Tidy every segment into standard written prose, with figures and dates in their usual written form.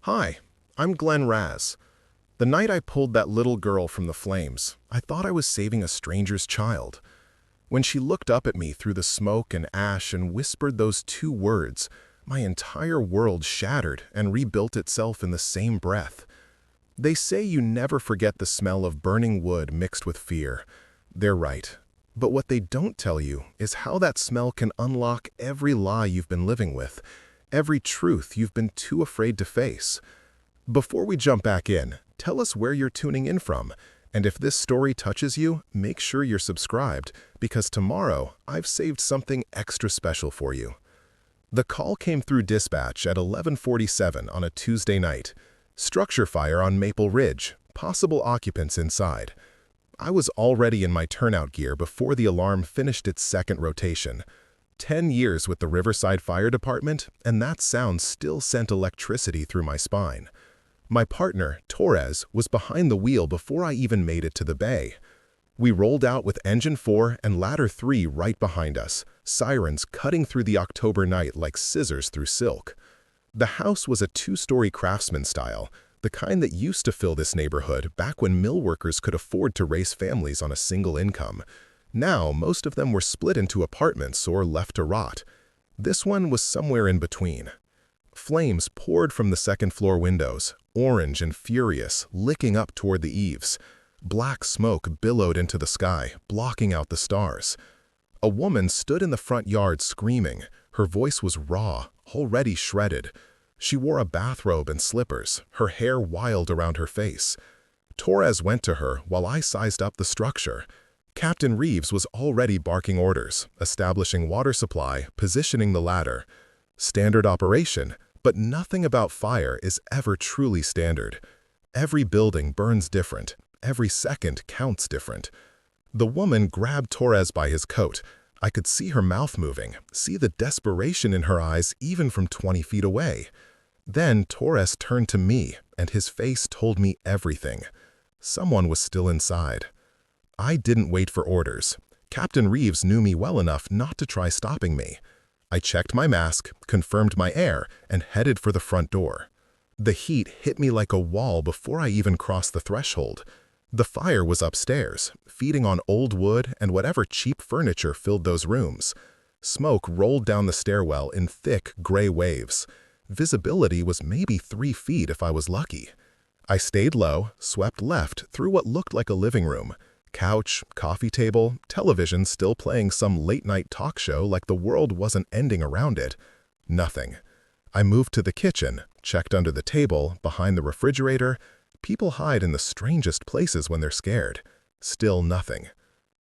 Hi, I'm Glen Raz. The night I pulled that little girl from the flames, I thought I was saving a stranger's child. When she looked up at me through the smoke and ash and whispered those two words, my entire world shattered and rebuilt itself in the same breath. They say you never forget the smell of burning wood mixed with fear. They're right. But what they don't tell you is how that smell can unlock every lie you've been living with, every truth you've been too afraid to face. Before we jump back in, tell us where you're tuning in from, and if this story touches you, make sure you're subscribed, because tomorrow I've saved something extra special for you. The call came through dispatch at 11:47 on a Tuesday night. Structure fire on Maple Ridge, possible occupants inside. I was already in my turnout gear before the alarm finished its second rotation. 10 years with the Riverside Fire Department, and that sound still sent electricity through my spine. My partner, Torres, was behind the wheel before I even made it to the bay. We rolled out with engine 4 and ladder 3 right behind us, sirens cutting through the October night like scissors through silk. The house was a 2-story craftsman style, the kind that used to fill this neighborhood back when mill workers could afford to raise families on a single income. Now, most of them were split into apartments or left to rot. This one was somewhere in between. Flames poured from the second-floor windows, orange and furious, licking up toward the eaves. Black smoke billowed into the sky, blocking out the stars. A woman stood in the front yard screaming. Her voice was raw, already shredded. She wore a bathrobe and slippers, her hair wild around her face. Torres went to her while I sized up the structure. Captain Reeves was already barking orders, establishing water supply, positioning the ladder. Standard operation, but nothing about fire is ever truly standard. Every building burns different. Every second counts different. The woman grabbed Torres by his coat. I could see her mouth moving, see the desperation in her eyes even from 20 feet away. Then Torres turned to me, and his face told me everything. Someone was still inside. I didn't wait for orders. Captain Reeves knew me well enough not to try stopping me. I checked my mask, confirmed my air, and headed for the front door. The heat hit me like a wall before I even crossed the threshold. The fire was upstairs, feeding on old wood and whatever cheap furniture filled those rooms. Smoke rolled down the stairwell in thick, gray waves. Visibility was maybe 3 feet if I was lucky. I stayed low, swept left through what looked like a living room. Couch, coffee table, television still playing some late-night talk show like the world wasn't ending around it. Nothing. I moved to the kitchen, checked under the table, behind the refrigerator. People hide in the strangest places when they're scared. Still nothing.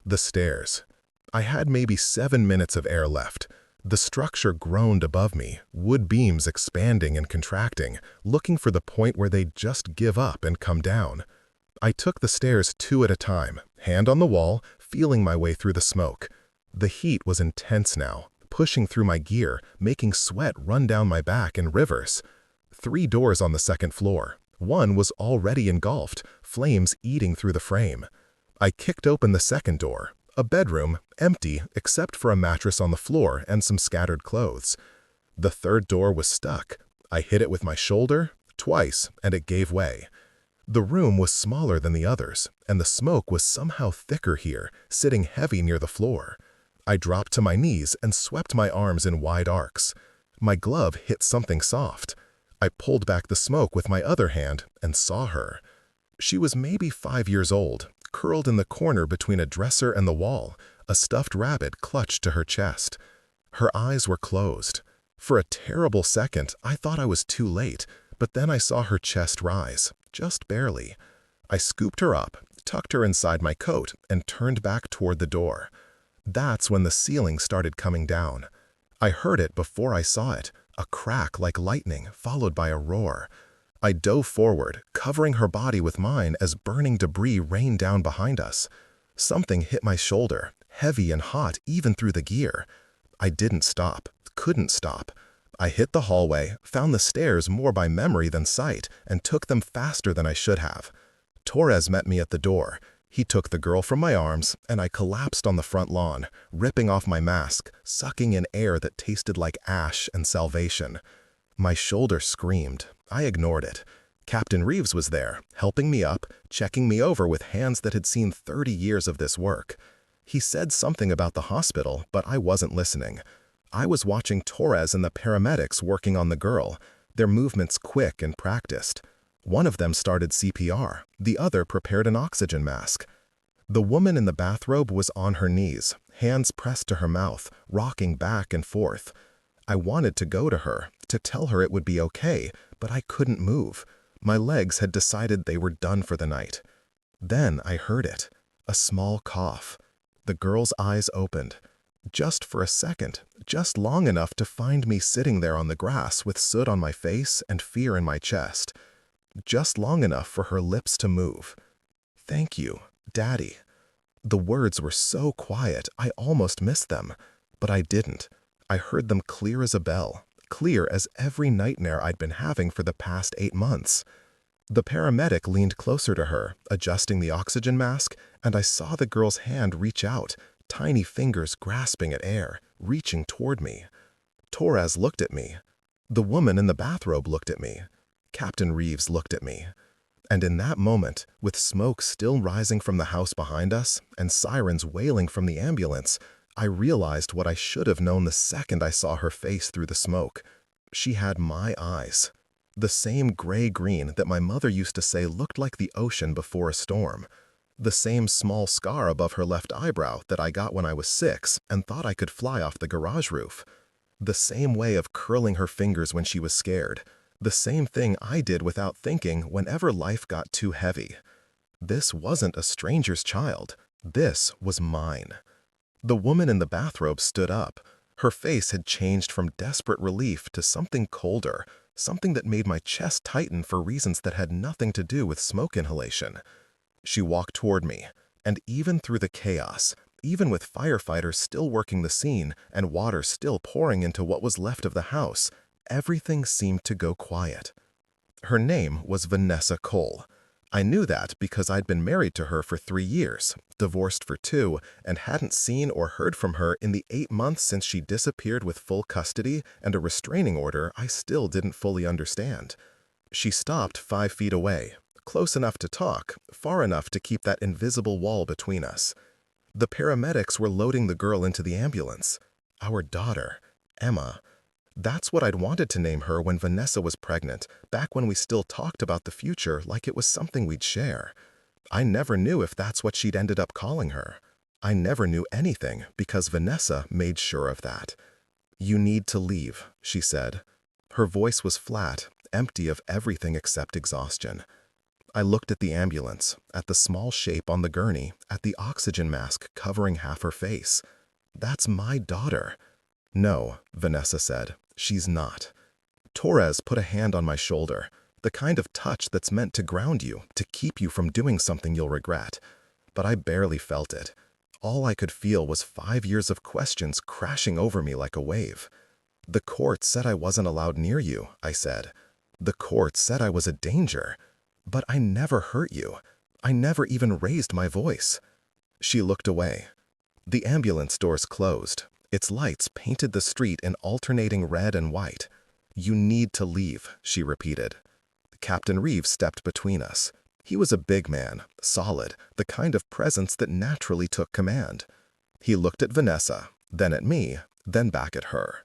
The stairs. I had maybe 7 minutes of air left. The structure groaned above me, wood beams expanding and contracting, looking for the point where they'd just give up and come down. I took the stairs 2 at a time, hand on the wall, feeling my way through the smoke. The heat was intense now, pushing through my gear, making sweat run down my back in rivers. 3 doors on the second floor. One was already engulfed, flames eating through the frame. I kicked open the second door. A bedroom, empty except for a mattress on the floor and some scattered clothes. The third door was stuck. I hit it with my shoulder, twice, and it gave way. The room was smaller than the others, and the smoke was somehow thicker here, sitting heavy near the floor. I dropped to my knees and swept my arms in wide arcs. My glove hit something soft. I pulled back the smoke with my other hand and saw her. She was maybe 5 years old, curled in the corner between a dresser and the wall, a stuffed rabbit clutched to her chest. Her eyes were closed. For a terrible second, I thought I was too late, but then I saw her chest rise, just barely. I scooped her up, tucked her inside my coat, and turned back toward the door. That's when the ceiling started coming down. I heard it before I saw it, a crack like lightning, followed by a roar. I dove forward, covering her body with mine as burning debris rained down behind us. Something hit my shoulder, heavy and hot even through the gear. I didn't stop, couldn't stop. I hit the hallway, found the stairs more by memory than sight, and took them faster than I should have. Torres met me at the door. He took the girl from my arms, and I collapsed on the front lawn, ripping off my mask, sucking in air that tasted like ash and salvation. My shoulder screamed. I ignored it. Captain Reeves was there, helping me up, checking me over with hands that had seen 30 years of this work. He said something about the hospital, but I wasn't listening. I was watching Torres and the paramedics working on the girl, their movements quick and practiced. One of them started CPR, the other prepared an oxygen mask. The woman in the bathrobe was on her knees, hands pressed to her mouth, rocking back and forth. I wanted to go to her, to tell her it would be okay, but I couldn't move. My legs had decided they were done for the night. Then I heard it, a small cough. The girl's eyes opened. Just for a second, just long enough to find me sitting there on the grass with soot on my face and fear in my chest. Just long enough for her lips to move. "Thank you, Daddy." The words were so quiet I almost missed them, but I didn't. I heard them clear as a bell, clear as every nightmare I'd been having for the past 8 months. The paramedic leaned closer to her, adjusting the oxygen mask, and I saw the girl's hand reach out, tiny fingers grasping at air, reaching toward me. Torres looked at me. The woman in the bathrobe looked at me. Captain Reeves looked at me. And in that moment, with smoke still rising from the house behind us and sirens wailing from the ambulance, I realized what I should have known the second I saw her face through the smoke. She had my eyes. The same gray-green that my mother used to say looked like the ocean before a storm. The same small scar above her left eyebrow that I got when I was 6 and thought I could fly off the garage roof. The same way of curling her fingers when she was scared. The same thing I did without thinking whenever life got too heavy. This wasn't a stranger's child. This was mine. The woman in the bathrobe stood up. Her face had changed from desperate relief to something colder, something that made my chest tighten for reasons that had nothing to do with smoke inhalation. She walked toward me, and even through the chaos, even with firefighters still working the scene and water still pouring into what was left of the house, everything seemed to go quiet. Her name was Vanessa Cole. I knew that because I'd been married to her for 3 years, divorced for 2, and hadn't seen or heard from her in the 8 months since she disappeared with full custody and a restraining order I still didn't fully understand. She stopped 5 feet away, close enough to talk, far enough to keep that invisible wall between us. The paramedics were loading the girl into the ambulance. Our daughter, Emma. That's what I'd wanted to name her when Vanessa was pregnant, back when we still talked about the future like it was something we'd share. I never knew if that's what she'd ended up calling her. I never knew anything because Vanessa made sure of that. "You need to leave," she said. Her voice was flat, empty of everything except exhaustion. I looked at the ambulance, at the small shape on the gurney, at the oxygen mask covering half her face. "That's my daughter." "No," Vanessa said. "She's not." Torres put a hand on my shoulder, the kind of touch that's meant to ground you, to keep you from doing something you'll regret. But I barely felt it. All I could feel was 5 years of questions crashing over me like a wave. "The court said I wasn't allowed near you," I said. "The court said I was a danger. But I never hurt you. I never even raised my voice." She looked away. The ambulance doors closed. Its lights painted the street in alternating red and white. "You need to leave," she repeated. Captain Reeves stepped between us. He was a big man, solid, the kind of presence that naturally took command. He looked at Vanessa, then at me, then back at her.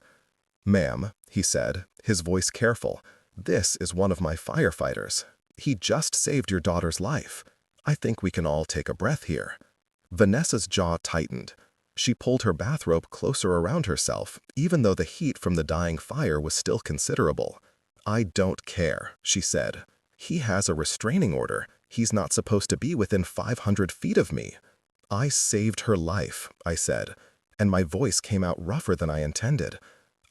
"Ma'am," he said, his voice careful, "this is one of my firefighters. He just saved your daughter's life. I think we can all take a breath here." Vanessa's jaw tightened. She pulled her bathrobe closer around herself, even though the heat from the dying fire was still considerable. "I don't care," she said. "He has a restraining order. He's not supposed to be within 500 feet of me." "I saved her life," I said, and my voice came out rougher than I intended.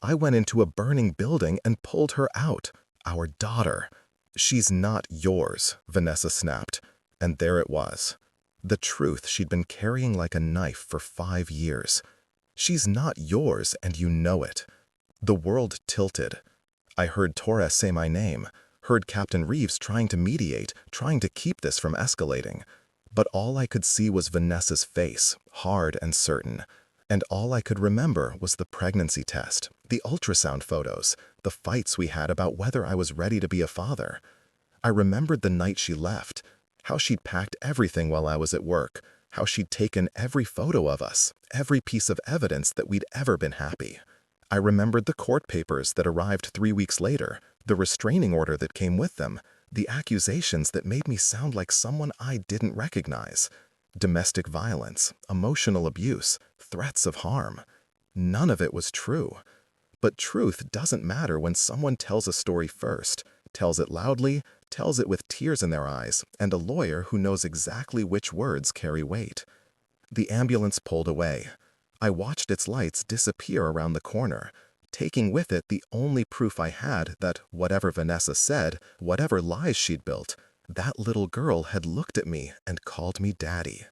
"I went into a burning building and pulled her out. Our daughter." "She's not yours," Vanessa snapped, and there it was. The truth she'd been carrying like a knife for 5 years. "She's not yours, and you know it." The world tilted. I heard Torres say my name, heard Captain Reeves trying to mediate, trying to keep this from escalating. But all I could see was Vanessa's face, hard and certain. And all I could remember was the pregnancy test, the ultrasound photos, the fights we had about whether I was ready to be a father. I remembered the night she left, how she'd packed everything while I was at work, how she'd taken every photo of us, every piece of evidence that we'd ever been happy. I remembered the court papers that arrived 3 weeks later, the restraining order that came with them, the accusations that made me sound like someone I didn't recognize. Domestic violence, emotional abuse, threats of harm. None of it was true. But truth doesn't matter when someone tells a story first, tells it loudly, tells it with tears in their eyes, and a lawyer who knows exactly which words carry weight. The ambulance pulled away. I watched its lights disappear around the corner, taking with it the only proof I had that whatever Vanessa said, whatever lies she'd built, that little girl had looked at me and called me Daddy.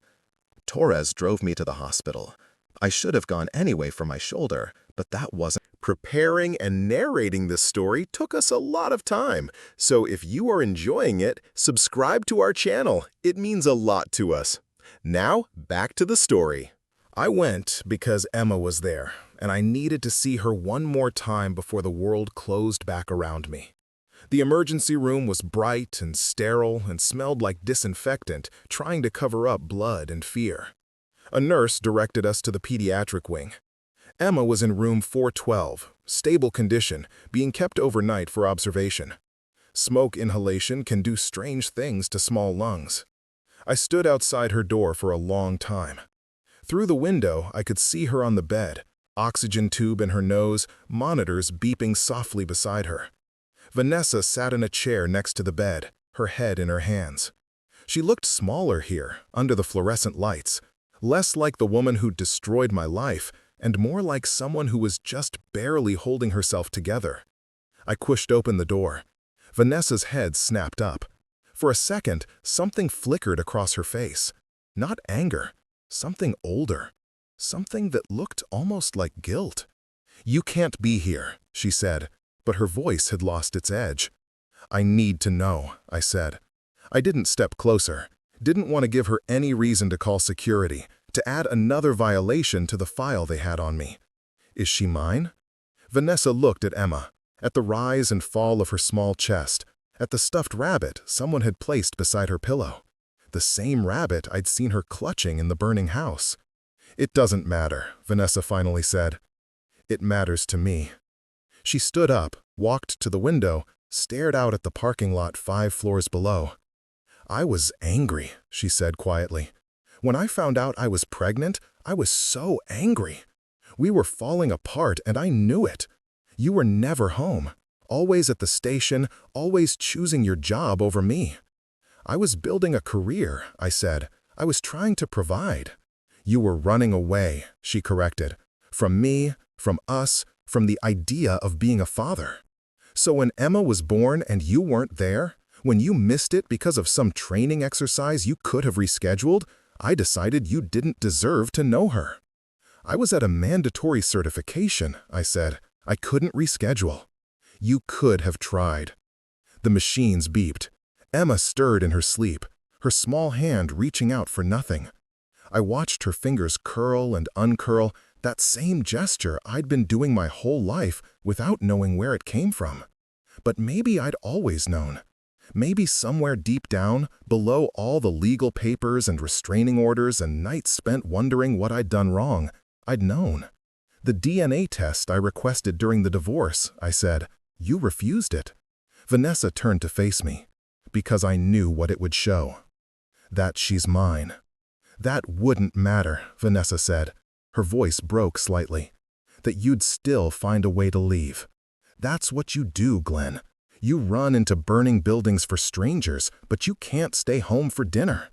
Torres drove me to the hospital. I should have gone anyway for my shoulder, but that wasn't. Preparing and narrating this story took us a lot of time, so if you are enjoying it, subscribe to our channel. It means a lot to us. Now, back to the story. I went because Emma was there, and I needed to see her one more time before the world closed back around me. The emergency room was bright and sterile and smelled like disinfectant, trying to cover up blood and fear. A nurse directed us to the pediatric wing. Emma was in room 412, stable condition, being kept overnight for observation. Smoke inhalation can do strange things to small lungs. I stood outside her door for a long time. Through the window, I could see her on the bed, oxygen tube in her nose, monitors beeping softly beside her. Vanessa sat in a chair next to the bed, her head in her hands. She looked smaller here, under the fluorescent lights, less like the woman who destroyed my life, and more like someone who was just barely holding herself together. I pushed open the door. Vanessa's head snapped up. For a second, something flickered across her face. Not anger, something older, something that looked almost like guilt. "You can't be here," she said, but her voice had lost its edge. "I need to know," I said. I didn't step closer, didn't want to give her any reason to call security, to add another violation to the file they had on me. "Is she mine?" Vanessa looked at Emma, at the rise and fall of her small chest, at the stuffed rabbit someone had placed beside her pillow. The same rabbit I'd seen her clutching in the burning house. "It doesn't matter," Vanessa finally said. "It matters to me." She stood up, walked to the window, stared out at the parking lot 5 floors below. "I was angry," she said quietly. "When I found out I was pregnant, I was so angry. We were falling apart, and I knew it. You were never home, always at the station, always choosing your job over me. I was building a career," I said. "I was trying to provide." "You were running away," she corrected. "From me, from us, from the idea of being a father. So when Emma was born and you weren't there, when you missed it because of some training exercise you could have rescheduled, I decided you didn't deserve to know her." "I was at a mandatory certification," I said. "I couldn't reschedule." "You could have tried." The machines beeped. Emma stirred in her sleep, her small hand reaching out for nothing. I watched her fingers curl and uncurl, that same gesture I'd been doing my whole life without knowing where it came from. But maybe I'd always known. Maybe somewhere deep down, below all the legal papers and restraining orders and nights spent wondering what I'd done wrong, I'd known. "The DNA test I requested during the divorce," I said. "You refused it." Vanessa turned to face me. "Because I knew what it would show. That she's mine." "That wouldn't matter," Vanessa said. Her voice broke slightly. "That you'd still find a way to leave. That's what you do, Glen. You run into burning buildings for strangers, but you can't stay home for dinner.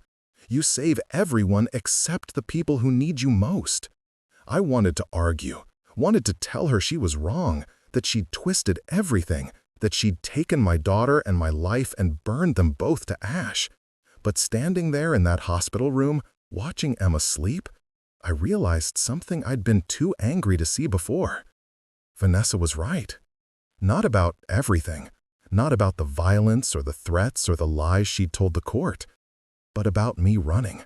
You save everyone except the people who need you most." I wanted to argue, wanted to tell her she was wrong, that she'd twisted everything, that she'd taken my daughter and my life and burned them both to ash. But standing there in that hospital room, watching Emma sleep, I realized something I'd been too angry to see before. Vanessa was right. Not about everything, not about the violence or the threats or the lies she'd told the court, but about me running,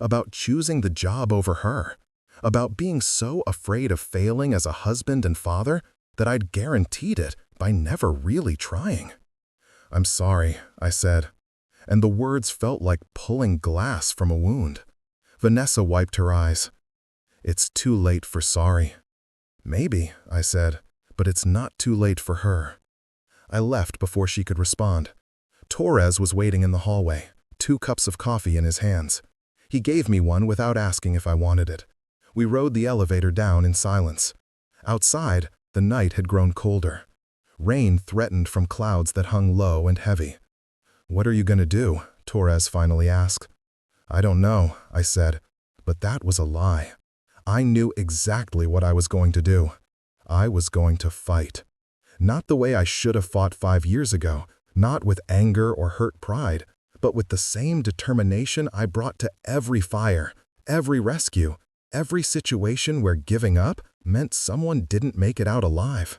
about choosing the job over her, about being so afraid of failing as a husband and father that I'd guaranteed it by never really trying. "I'm sorry," I said, and the words felt like pulling glass from a wound. Vanessa wiped her eyes. "It's too late for sorry." "Maybe," I said, "but it's not too late for her." I left before she could respond. Torres was waiting in the hallway, 2 cups of coffee in his hands. He gave me one without asking if I wanted it. We rode the elevator down in silence. Outside, the night had grown colder. Rain threatened from clouds that hung low and heavy. "What are you going to do?" Torres finally asked. "I don't know," I said, but that was a lie. I knew exactly what I was going to do. I was going to fight. Not the way I should have fought 5 years ago, not with anger or hurt pride, but with the same determination I brought to every fire, every rescue, every situation where giving up meant someone didn't make it out alive.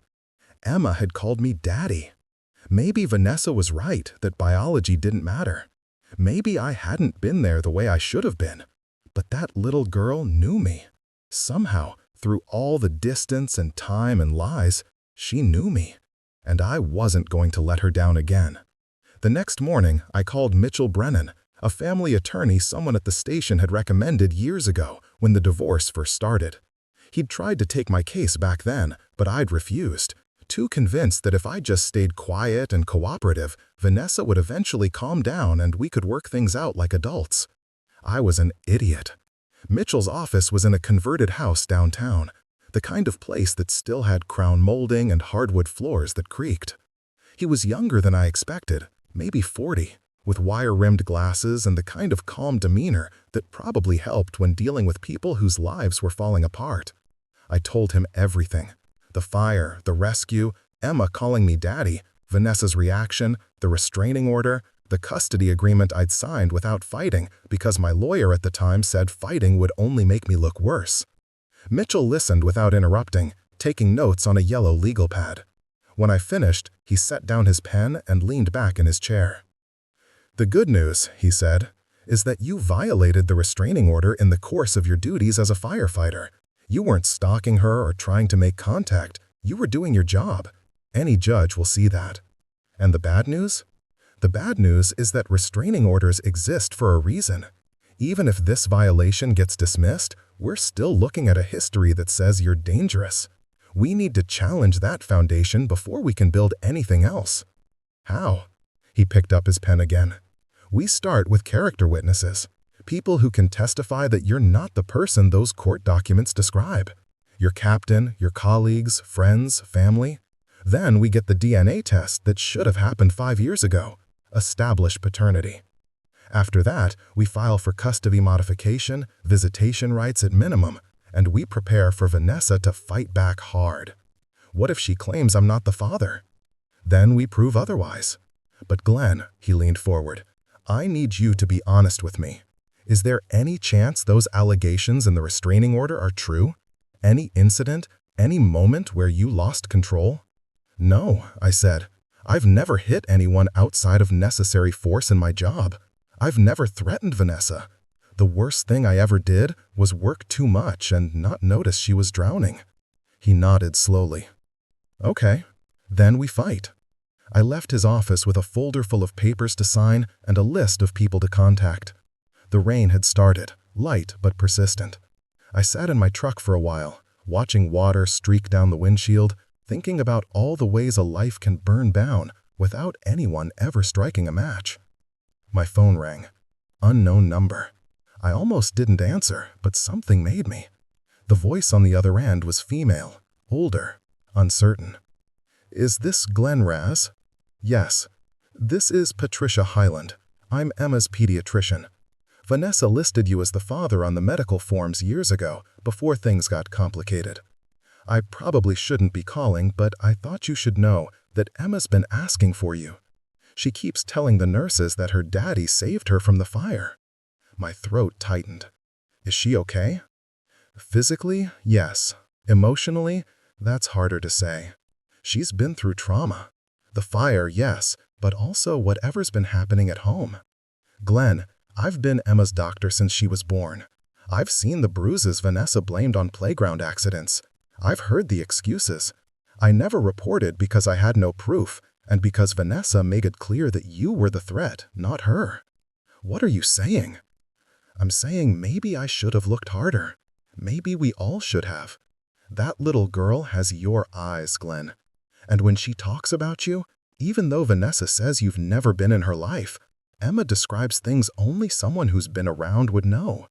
Emma had called me daddy. Maybe Vanessa was right that biology didn't matter. Maybe I hadn't been there the way I should have been. But that little girl knew me. Somehow, through all the distance and time and lies, she knew me. And I wasn't going to let her down again. The next morning, I called Mitchell Brennan, a family attorney someone at the station had recommended years ago when the divorce first started. He'd tried to take my case back then, but I'd refused, too convinced that if I just stayed quiet and cooperative, Vanessa would eventually calm down and we could work things out like adults. I was an idiot. Mitchell's office was in a converted house downtown, the kind of place that still had crown molding and hardwood floors that creaked. He was younger than I expected, maybe 40, with wire-rimmed glasses and the kind of calm demeanor that probably helped when dealing with people whose lives were falling apart. I told him everything. The fire, the rescue, Emma calling me daddy, Vanessa's reaction, the restraining order, the custody agreement I'd signed without fighting because my lawyer at the time said fighting would only make me look worse. Mitchell listened without interrupting, taking notes on a yellow legal pad. When I finished, he set down his pen and leaned back in his chair. "The good news," he said, "is that you violated the restraining order in the course of your duties as a firefighter. You weren't stalking her or trying to make contact. You were doing your job. Any judge will see that. And the bad news? The bad news is that restraining orders exist for a reason. Even if this violation gets dismissed, we're still looking at a history that says you're dangerous. We need to challenge that foundation before we can build anything else." "How?" He picked up his pen again. "We start with character witnesses. People who can testify that you're not the person those court documents describe. Your captain, your colleagues, friends, family. Then we get the DNA test that should have happened 5 years ago. Establish paternity. After that, we file for custody modification, visitation rights at minimum, and we prepare for Vanessa to fight back hard. What if she claims I'm not the father? Then we prove otherwise. But Glenn," he leaned forward, "I need you to be honest with me. Is there any chance those allegations in the restraining order are true? Any incident, any moment where you lost control?" "No," I said. "I've never hit anyone outside of necessary force in my job. I've never threatened Vanessa. The worst thing I ever did was work too much and not notice she was drowning." He nodded slowly. "Okay, then we fight." I left his office with a folder full of papers to sign and a list of people to contact. The rain had started, light but persistent. I sat in my truck for a while, watching water streak down the windshield, thinking about all the ways a life can burn down without anyone ever striking a match. My phone rang. Unknown number. I almost didn't answer, but something made me. The voice on the other end was female, older, uncertain. "Is this Glen Raz?" "Yes." "This is Patricia Highland. I'm Emma's pediatrician. Vanessa listed you as the father on the medical forms years ago, before things got complicated. I probably shouldn't be calling, but I thought you should know that Emma's been asking for you. She keeps telling the nurses that her daddy saved her from the fire." My throat tightened. "Is she okay?" "Physically, yes. Emotionally, that's harder to say. She's been through trauma. The fire, yes, but also whatever's been happening at home. Glenn, I've been Emma's doctor since she was born. I've seen the bruises Vanessa blamed on playground accidents. I've heard the excuses. I never reported because I had no proof, and because Vanessa made it clear that you were the threat, not her. What are you saying? I'm saying maybe I should have looked harder. Maybe we all should have. That little girl has your eyes, Glenn. And when she talks about you, even though Vanessa says you've never been in her life, Emma describes things only someone who's been around would know.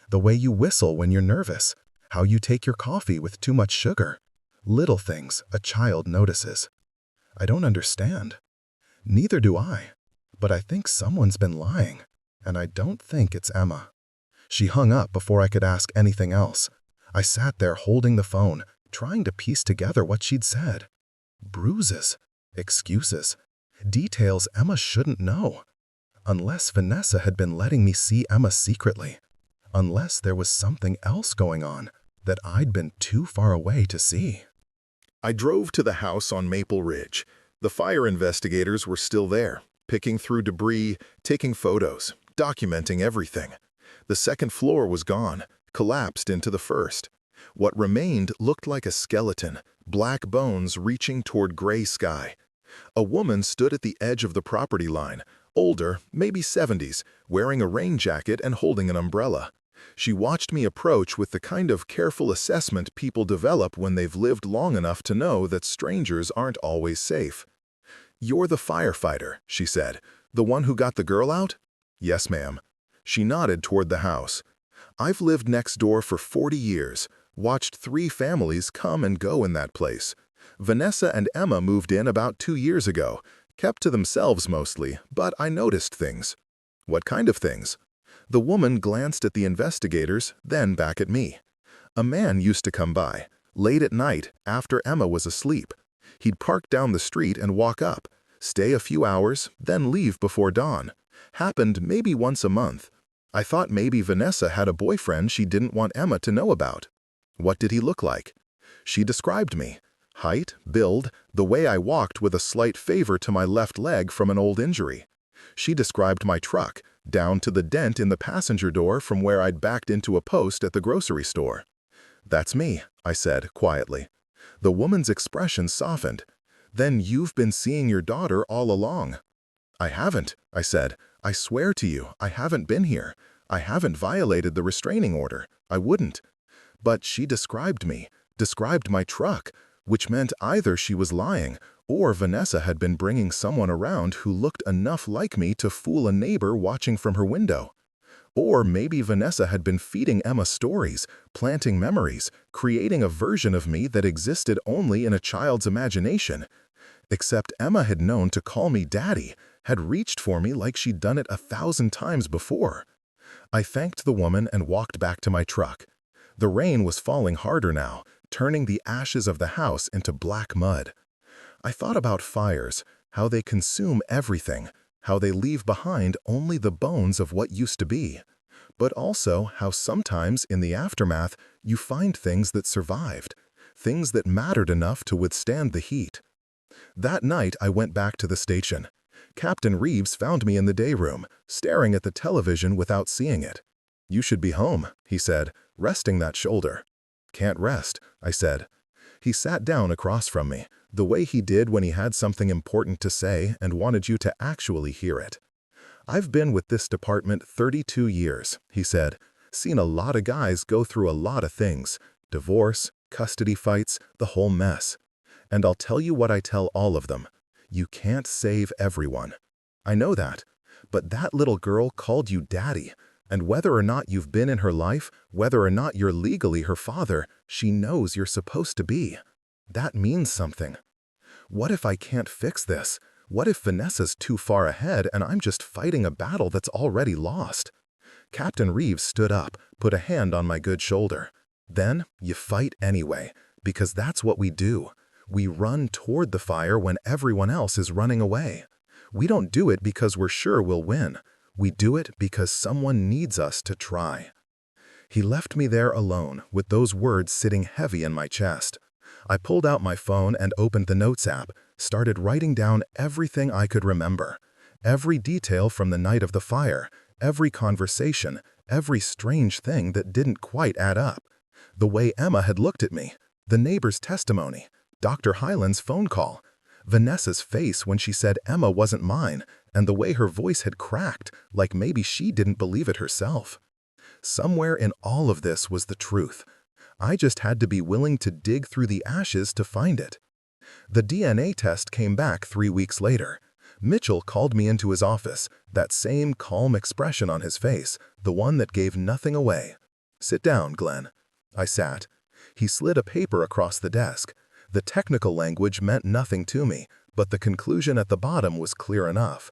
The way you whistle when you're nervous, how you take your coffee with too much sugar. Little things a child notices. I don't understand. Neither do I. But I think someone's been lying, and I don't think it's Emma. She hung up before I could ask anything else. I sat there holding the phone, trying to piece together what she'd said. Bruises, excuses, details Emma shouldn't know. Unless Vanessa had been letting me see Emma secretly. Unless there was something else going on that I'd been too far away to see. I drove to the house on Maple Ridge. The fire investigators were still there, picking through debris, taking photos, documenting everything. The second floor was gone, collapsed into the first. What remained looked like a skeleton, black bones reaching toward gray sky. A woman stood at the edge of the property line, older, maybe 70s, wearing a rain jacket and holding an umbrella. She watched me approach with the kind of careful assessment people develop when they've lived long enough to know that strangers aren't always safe. "You're the firefighter," she said. "The one who got the girl out?" "Yes, ma'am." She nodded toward the house. "I've lived next door for 40 years, watched 3 families come and go in that place. Vanessa and Emma moved in about 2 years ago, kept to themselves mostly, but I noticed things." "What kind of things?" The woman glanced at the investigators, then back at me. "A man used to come by, late at night, after Emma was asleep. He'd park down the street and walk up, stay a few hours, then leave before dawn. Happened maybe once a month. I thought maybe Vanessa had a boyfriend she didn't want Emma to know about." "What did he look like?" She described me. Height, build, the way I walked with a slight favor to my left leg from an old injury. She described my truck, down to the dent in the passenger door from where I'd backed into a post at the grocery store. "That's me," I said quietly. The woman's expression softened. "Then you've been seeing your daughter all along." "I haven't," I said. "I swear to you, I haven't been here. I haven't violated the restraining order. I wouldn't." But she described me, described my truck, which meant either she was lying or Vanessa had been bringing someone around who looked enough like me to fool a neighbor watching from her window. Or maybe Vanessa had been feeding Emma stories, planting memories, creating a version of me that existed only in a child's imagination. Except Emma had known to call me daddy, had reached for me like she'd done it 1,000 times before. I thanked the woman and walked back to my truck. The rain was falling harder now, turning the ashes of the house into black mud. I thought about fires, how they consume everything, how they leave behind only the bones of what used to be, but also how sometimes in the aftermath you find things that survived, things that mattered enough to withstand the heat. That night I went back to the station. Captain Reeves found me in the day room, staring at the television without seeing it. "You should be home," he said, resting that shoulder. "Can't rest," I said. He sat down across from me, the way he did when he had something important to say and wanted you to actually hear it. "I've been with this department 32 years," he said. "Seen a lot of guys go through a lot of things, divorce, custody fights, the whole mess. And I'll tell you what I tell all of them. You can't save everyone. I know that. But that little girl called you daddy, and whether or not you've been in her life, whether or not you're legally her father, she knows you're supposed to be. That means something. What if I can't fix this? What if Vanessa's too far ahead and I'm just fighting a battle that's already lost?" Captain Reeves stood up, put a hand on my good shoulder. "Then you fight anyway, because that's what we do. We run toward the fire when everyone else is running away. We don't do it because we're sure we'll win. We do it because someone needs us to try." He left me there alone, with those words sitting heavy in my chest. I pulled out my phone and opened the Notes app, started writing down everything I could remember. Every detail from the night of the fire, every conversation, every strange thing that didn't quite add up. The way Emma had looked at me, the neighbor's testimony, Dr. Hyland's phone call, Vanessa's face when she said Emma wasn't mine, and the way her voice had cracked, like maybe she didn't believe it herself. Somewhere in all of this was the truth. I just had to be willing to dig through the ashes to find it. The DNA test came back 3 weeks later. Mitchell called me into his office, that same calm expression on his face, the one that gave nothing away. "Sit down, Glenn." I sat. He slid a paper across the desk. The technical language meant nothing to me, but the conclusion at the bottom was clear enough.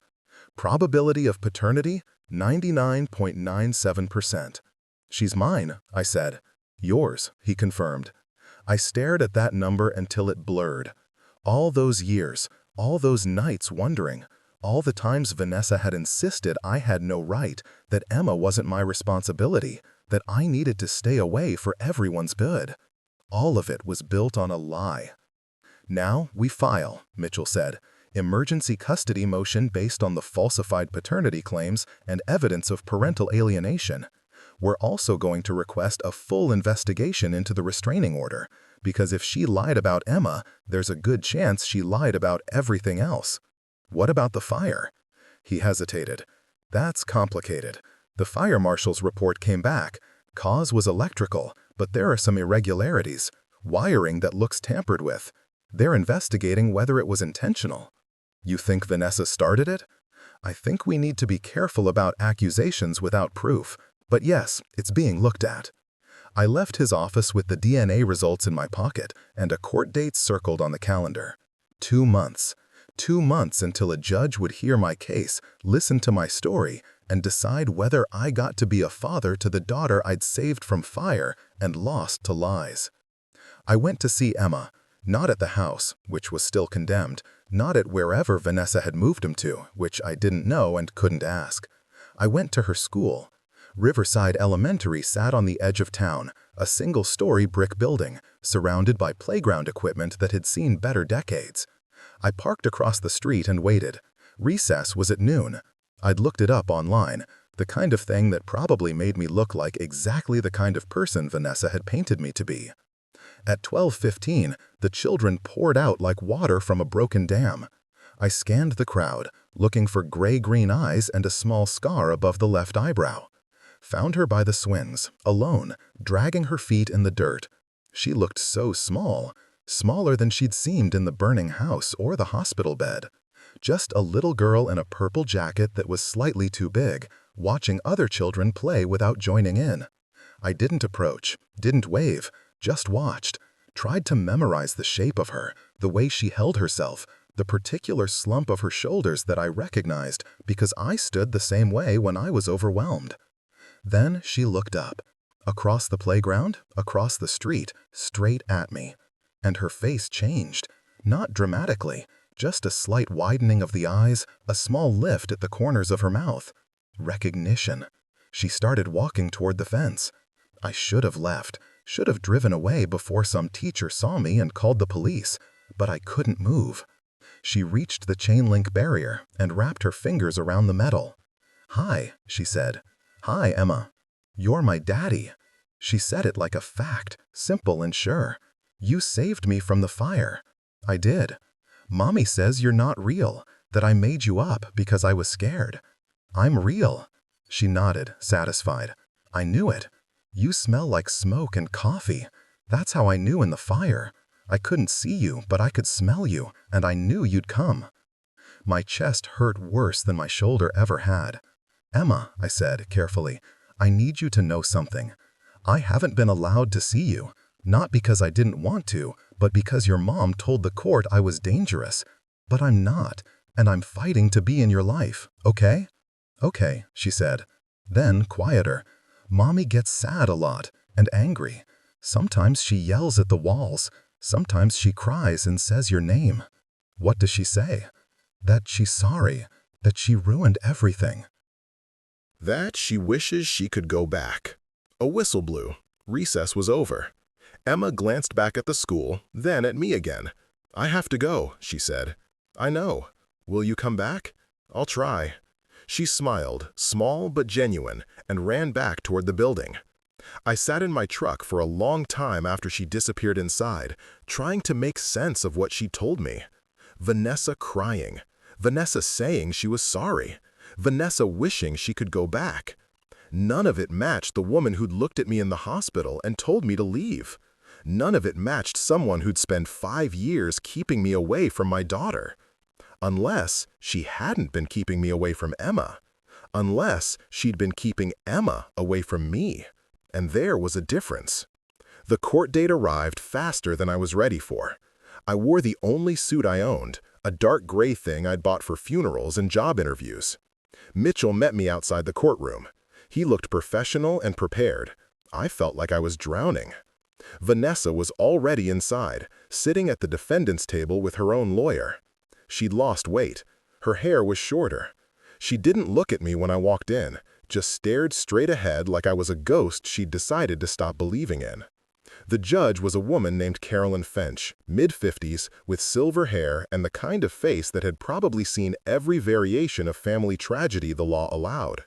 Probability of paternity, 99.97%. "She's mine," I said. "Yours," he confirmed. I stared at that number until it blurred. All those years, all those nights wondering, all the times Vanessa had insisted I had no right, that Emma wasn't my responsibility, that I needed to stay away for everyone's good. All of it was built on a lie. "Now we file," Mitchell said. "Emergency custody motion based on the falsified paternity claims and evidence of parental alienation. We're also going to request a full investigation into the restraining order, because if she lied about Emma, there's a good chance she lied about everything else." "What about the fire?" He hesitated. "That's complicated. The fire marshal's report came back. Cause was electrical, but there are some irregularities, wiring that looks tampered with. They're investigating whether it was intentional." "You think Vanessa started it?" "I think we need to be careful about accusations without proof, but yes, it's being looked at." I left his office with the DNA results in my pocket and a court date circled on the calendar. 2 months. 2 months until a judge would hear my case, listen to my story, and decide whether I got to be a father to the daughter I'd saved from fire and lost to lies. I went to see Emma, not at the house, which was still condemned, not at wherever Vanessa had moved him to, which I didn't know and couldn't ask. I went to her school. Riverside Elementary sat on the edge of town, a single-story brick building, surrounded by playground equipment that had seen better decades. I parked across the street and waited. Recess was at noon. I'd looked it up online, the kind of thing that probably made me look like exactly the kind of person Vanessa had painted me to be. At 12:15, the children poured out like water from a broken dam. I scanned the crowd, looking for gray-green eyes and a small scar above the left eyebrow. Found her by the swings, alone, dragging her feet in the dirt. She looked so small, smaller than she'd seemed in the burning house or the hospital bed. Just a little girl in a purple jacket that was slightly too big, watching other children play without joining in. I didn't approach, didn't wave, just watched, tried to memorize the shape of her, the way she held herself, the particular slump of her shoulders that I recognized because I stood the same way when I was overwhelmed. Then she looked up, across the playground, across the street, straight at me. And her face changed, not dramatically, just a slight widening of the eyes, a small lift at the corners of her mouth. Recognition. She started walking toward the fence. I should have left, should have driven away before some teacher saw me and called the police, but I couldn't move. She reached the chain-link barrier and wrapped her fingers around the metal. "Hi," she said. "Hi, Emma. You're my daddy." She said it like a fact, simple and sure. "You saved me from the fire." "I did." "Mommy says you're not real, that I made you up because I was scared." "I'm real." She nodded, satisfied. "I knew it. You smell like smoke and coffee. That's how I knew in the fire. I couldn't see you, but I could smell you, and I knew you'd come." My chest hurt worse than my shoulder ever had. "Emma," I said carefully, "I need you to know something. I haven't been allowed to see you, not because I didn't want to, but because your mom told the court I was dangerous. But I'm not, and I'm fighting to be in your life, okay?" "Okay," she said. Then, quieter, "Mommy gets sad a lot, and angry. Sometimes she yells at the walls. Sometimes she cries and says your name." "What does she say?" "That she's sorry, that she ruined everything." That she wishes she could go back. A whistle blew. Recess was over. Emma glanced back at the school, then at me again. "I have to go," she said. "I know. Will you come back?" "I'll try." She smiled, small but genuine, and ran back toward the building. I sat in my truck for a long time after she disappeared inside, trying to make sense of what she told me. Vanessa crying. Vanessa saying she was sorry. Vanessa wishing she could go back. None of it matched the woman who'd looked at me in the hospital and told me to leave. None of it matched someone who'd spent 5 years keeping me away from my daughter. Unless she hadn't been keeping me away from Emma. Unless she'd been keeping Emma away from me. And there was a difference. The court date arrived faster than I was ready for. I wore the only suit I owned, a dark gray thing I'd bought for funerals and job interviews. Mitchell met me outside the courtroom. He looked professional and prepared. I felt like I was drowning. Vanessa was already inside, sitting at the defendant's table with her own lawyer. She'd lost weight. Her hair was shorter. She didn't look at me when I walked in, just stared straight ahead like I was a ghost she'd decided to stop believing in. The judge was a woman named Carolyn Finch, mid-50s, with silver hair and the kind of face that had probably seen every variation of family tragedy the law allowed.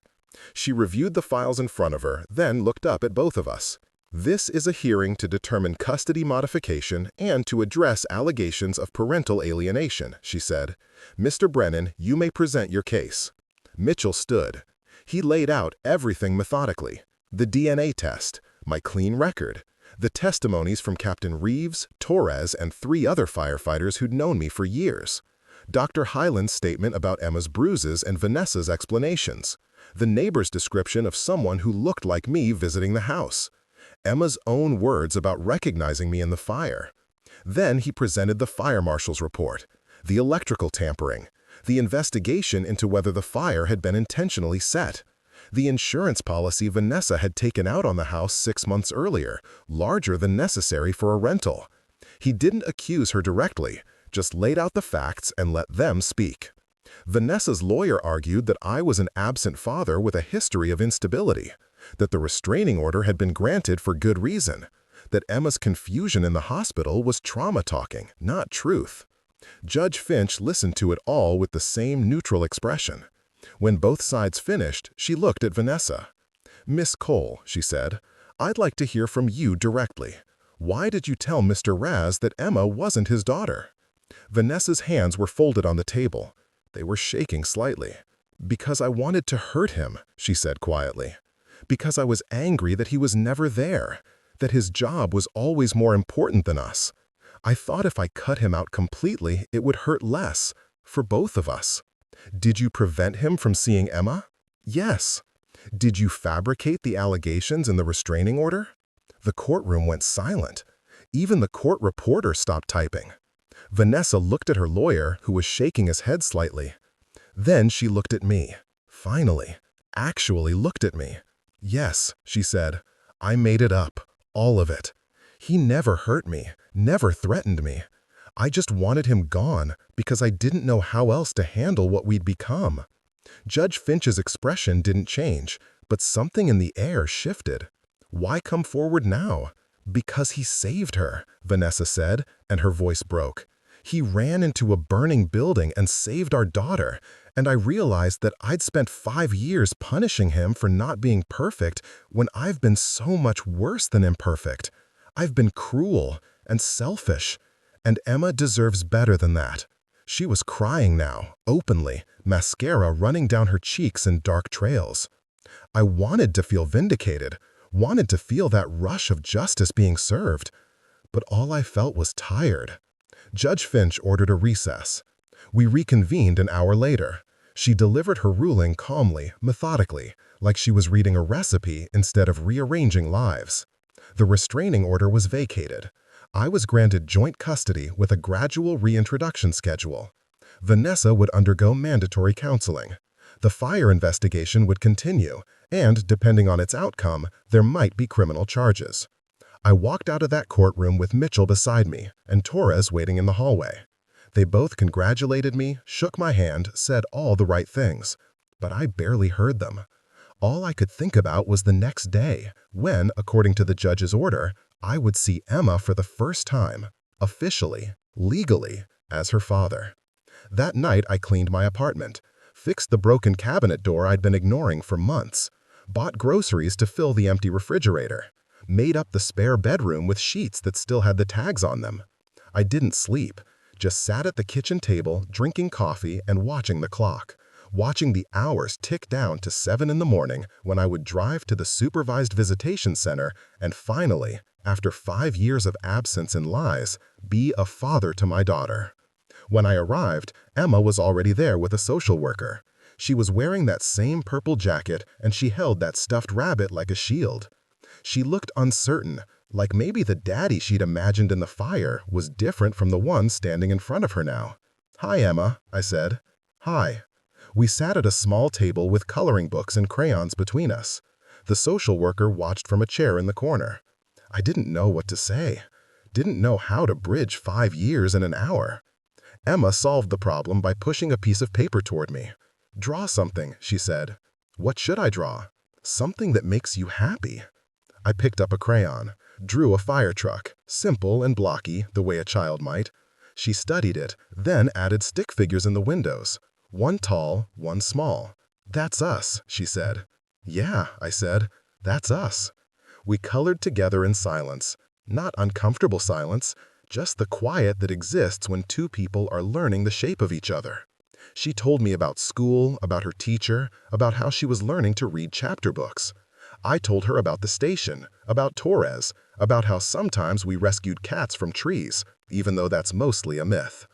She reviewed the files in front of her, then looked up at both of us. "This is a hearing to determine custody modification and to address allegations of parental alienation," she said. "Mr. Brennan, you may present your case." Mitchell stood. He laid out everything methodically. The DNA test, my clean record, the testimonies from Captain Reeves, Torres, and 3 other firefighters who'd known me for years. Dr. Hyland's statement about Emma's bruises and Vanessa's explanations. The neighbor's description of someone who looked like me visiting the house. Emma's own words about recognizing me in the fire. Then he presented the fire marshal's report, the electrical tampering, the investigation into whether the fire had been intentionally set, the insurance policy Vanessa had taken out on the house 6 months earlier, larger than necessary for a rental. He didn't accuse her directly, just laid out the facts and let them speak. Vanessa's lawyer argued that I was an absent father with a history of instability, that the restraining order had been granted for good reason, that Emma's confusion in the hospital was trauma talking, not truth. Judge Finch listened to it all with the same neutral expression. When both sides finished, she looked at Vanessa. "Miss Cole," she said, "I'd like to hear from you directly. Why did you tell Mr. Raz that Emma wasn't his daughter?" Vanessa's hands were folded on the table. They were shaking slightly. "Because I wanted to hurt him," she said quietly. "Because I was angry that he was never there, that his job was always more important than us. I thought if I cut him out completely, it would hurt less, for both of us." "Did you prevent him from seeing Emma?" "Yes." "Did you fabricate the allegations in the restraining order?" The courtroom went silent. Even the court reporter stopped typing. Vanessa looked at her lawyer, who was shaking his head slightly. Then she looked at me. Finally, actually looked at me. "Yes," she said, "I made it up, all of it. He never hurt me, never threatened me. I just wanted him gone because I didn't know how else to handle what we'd become." Judge Finch's expression didn't change, but something in the air shifted. "Why come forward now?" "Because he saved her," Vanessa said, and her voice broke. "He ran into a burning building and saved our daughter, and I realized that I'd spent 5 years punishing him for not being perfect when I've been so much worse than imperfect. I've been cruel and selfish, and Emma deserves better than that." She was crying now, openly, mascara running down her cheeks in dark trails. I wanted to feel vindicated, wanted to feel that rush of justice being served, but all I felt was tired. Judge Finch ordered a recess. We reconvened an hour later. She delivered her ruling calmly, methodically, like she was reading a recipe instead of rearranging lives. The restraining order was vacated. I was granted joint custody with a gradual reintroduction schedule. Vanessa would undergo mandatory counseling. The fire investigation would continue, and, depending on its outcome, there might be criminal charges. I walked out of that courtroom with Mitchell beside me and Torres waiting in the hallway. They both congratulated me, shook my hand, said all the right things, but I barely heard them. All I could think about was the next day, when, according to the judge's order, I would see Emma for the first time, officially, legally, as her father. That night I cleaned my apartment, fixed the broken cabinet door I'd been ignoring for months, bought groceries to fill the empty refrigerator, made up the spare bedroom with sheets that still had the tags on them. I didn't sleep, just sat at the kitchen table drinking coffee and watching the clock, watching the hours tick down to 7 in the morning when I would drive to the supervised visitation center and finally, after 5 years of absence and lies, be a father to my daughter. When I arrived, Emma was already there with a social worker. She was wearing that same purple jacket and she held that stuffed rabbit like a shield. She looked uncertain, like maybe the daddy she'd imagined in the fire was different from the one standing in front of her now. "Hi, Emma," I said. "Hi." We sat at a small table with coloring books and crayons between us. The social worker watched from a chair in the corner. I didn't know what to say. Didn't know how to bridge 5 years in an hour. Emma solved the problem by pushing a piece of paper toward me. "Draw something," she said. "What should I draw?" "Something that makes you happy." I picked up a crayon, drew a fire truck, simple and blocky, the way a child might. She studied it, then added stick figures in the windows. One tall, one small. "That's us," she said. "Yeah," I said, "that's us." We colored together in silence. Not uncomfortable silence, just the quiet that exists when two people are learning the shape of each other. She told me about school, about her teacher, about how she was learning to read chapter books. I told her about the station, about Torres, about how sometimes we rescued cats from trees, even though that's mostly a myth.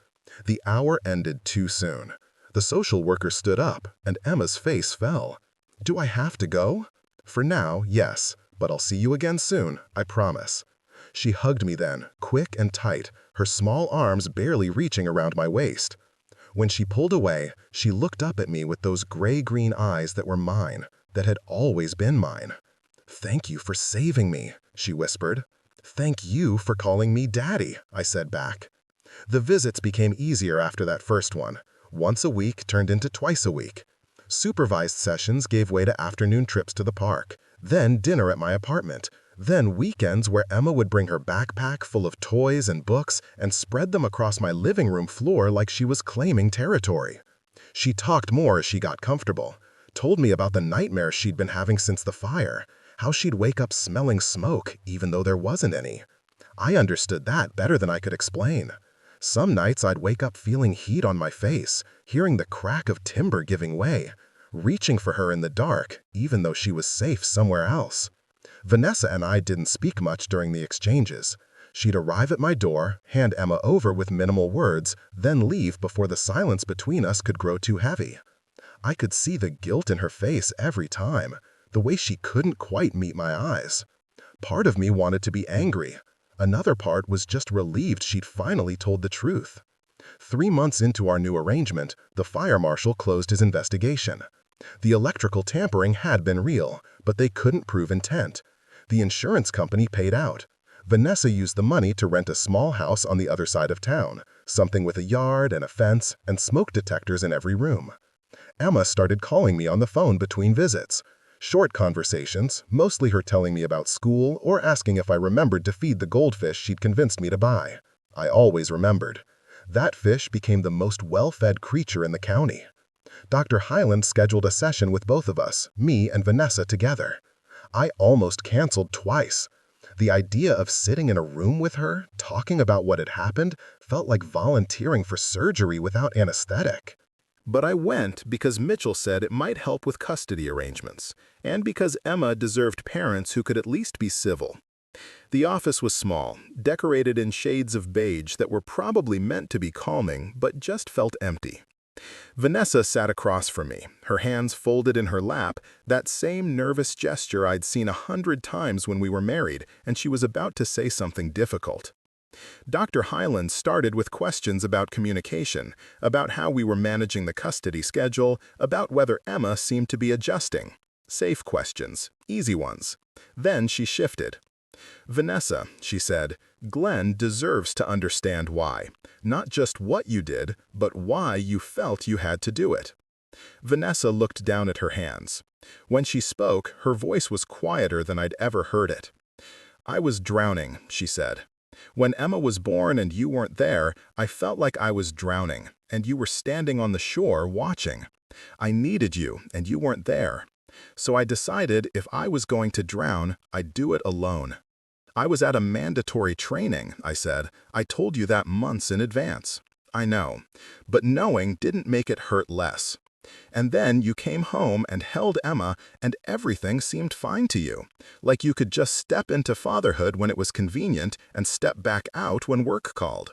The hour ended too soon. The social worker stood up, and Emma's face fell. "Do I have to go?" "For now, yes, but I'll see you again soon, I promise." She hugged me then, quick and tight, her small arms barely reaching around my waist. When she pulled away, she looked up at me with those gray-green eyes that were mine, that had always been mine. "Thank you for saving me," she whispered. "Thank you for calling me Daddy," I said back. The visits became easier after that first one. Once a week turned into twice a week. Supervised sessions gave way to afternoon trips to the park, then dinner at my apartment, then weekends where Emma would bring her backpack full of toys and books and spread them across my living room floor like she was claiming territory. She talked more as she got comfortable, told me about the nightmares she'd been having since the fire, how she'd wake up smelling smoke even though there wasn't any. I understood that better than I could explain. Some nights I'd wake up feeling heat on my face, hearing the crack of timber giving way, reaching for her in the dark, even though she was safe somewhere else. Vanessa and I didn't speak much during the exchanges. She'd arrive at my door, hand Emma over with minimal words, then leave before the silence between us could grow too heavy. I could see the guilt in her face every time, the way she couldn't quite meet my eyes. Part of me wanted to be angry. Another part was just relieved she'd finally told the truth. 3 months into our new arrangement, the fire marshal closed his investigation. The electrical tampering had been real, but they couldn't prove intent. The insurance company paid out. Vanessa used the money to rent a small house on the other side of town, something with a yard and a fence and smoke detectors in every room. Emma started calling me on the phone between visits. Short conversations, mostly her telling me about school or asking if I remembered to feed the goldfish she'd convinced me to buy. I always remembered. That fish became the most well-fed creature in the county. Dr. Hyland scheduled a session with both of us, me and Vanessa together. I almost canceled twice. The idea of sitting in a room with her, talking about what had happened, felt like volunteering for surgery without anesthetic. But I went because Mitchell said it might help with custody arrangements, and because Emma deserved parents who could at least be civil. The office was small, decorated in shades of beige that were probably meant to be calming, but just felt empty. Vanessa sat across from me, her hands folded in her lap, that same nervous gesture I'd seen 100 times when we were married, and she was about to say something difficult. Dr. Hyland started with questions about communication, about how we were managing the custody schedule, about whether Emma seemed to be adjusting. Safe questions, easy ones. Then she shifted. "Vanessa," she said, "Glen deserves to understand why. Not just what you did, but why you felt you had to do it." Vanessa looked down at her hands. When she spoke, her voice was quieter than I'd ever heard it. "I was drowning," she said. "When Emma was born and you weren't there, I felt like I was drowning. And you were standing on the shore watching. I needed you, and you weren't there. So I decided if I was going to drown, I'd do it alone. I was at a mandatory training, I said. I told you that months in advance. I know. But knowing didn't make it hurt less. And then you came home and held Emma, and everything seemed fine to you. Like you could just step into fatherhood when it was convenient and step back out when work called.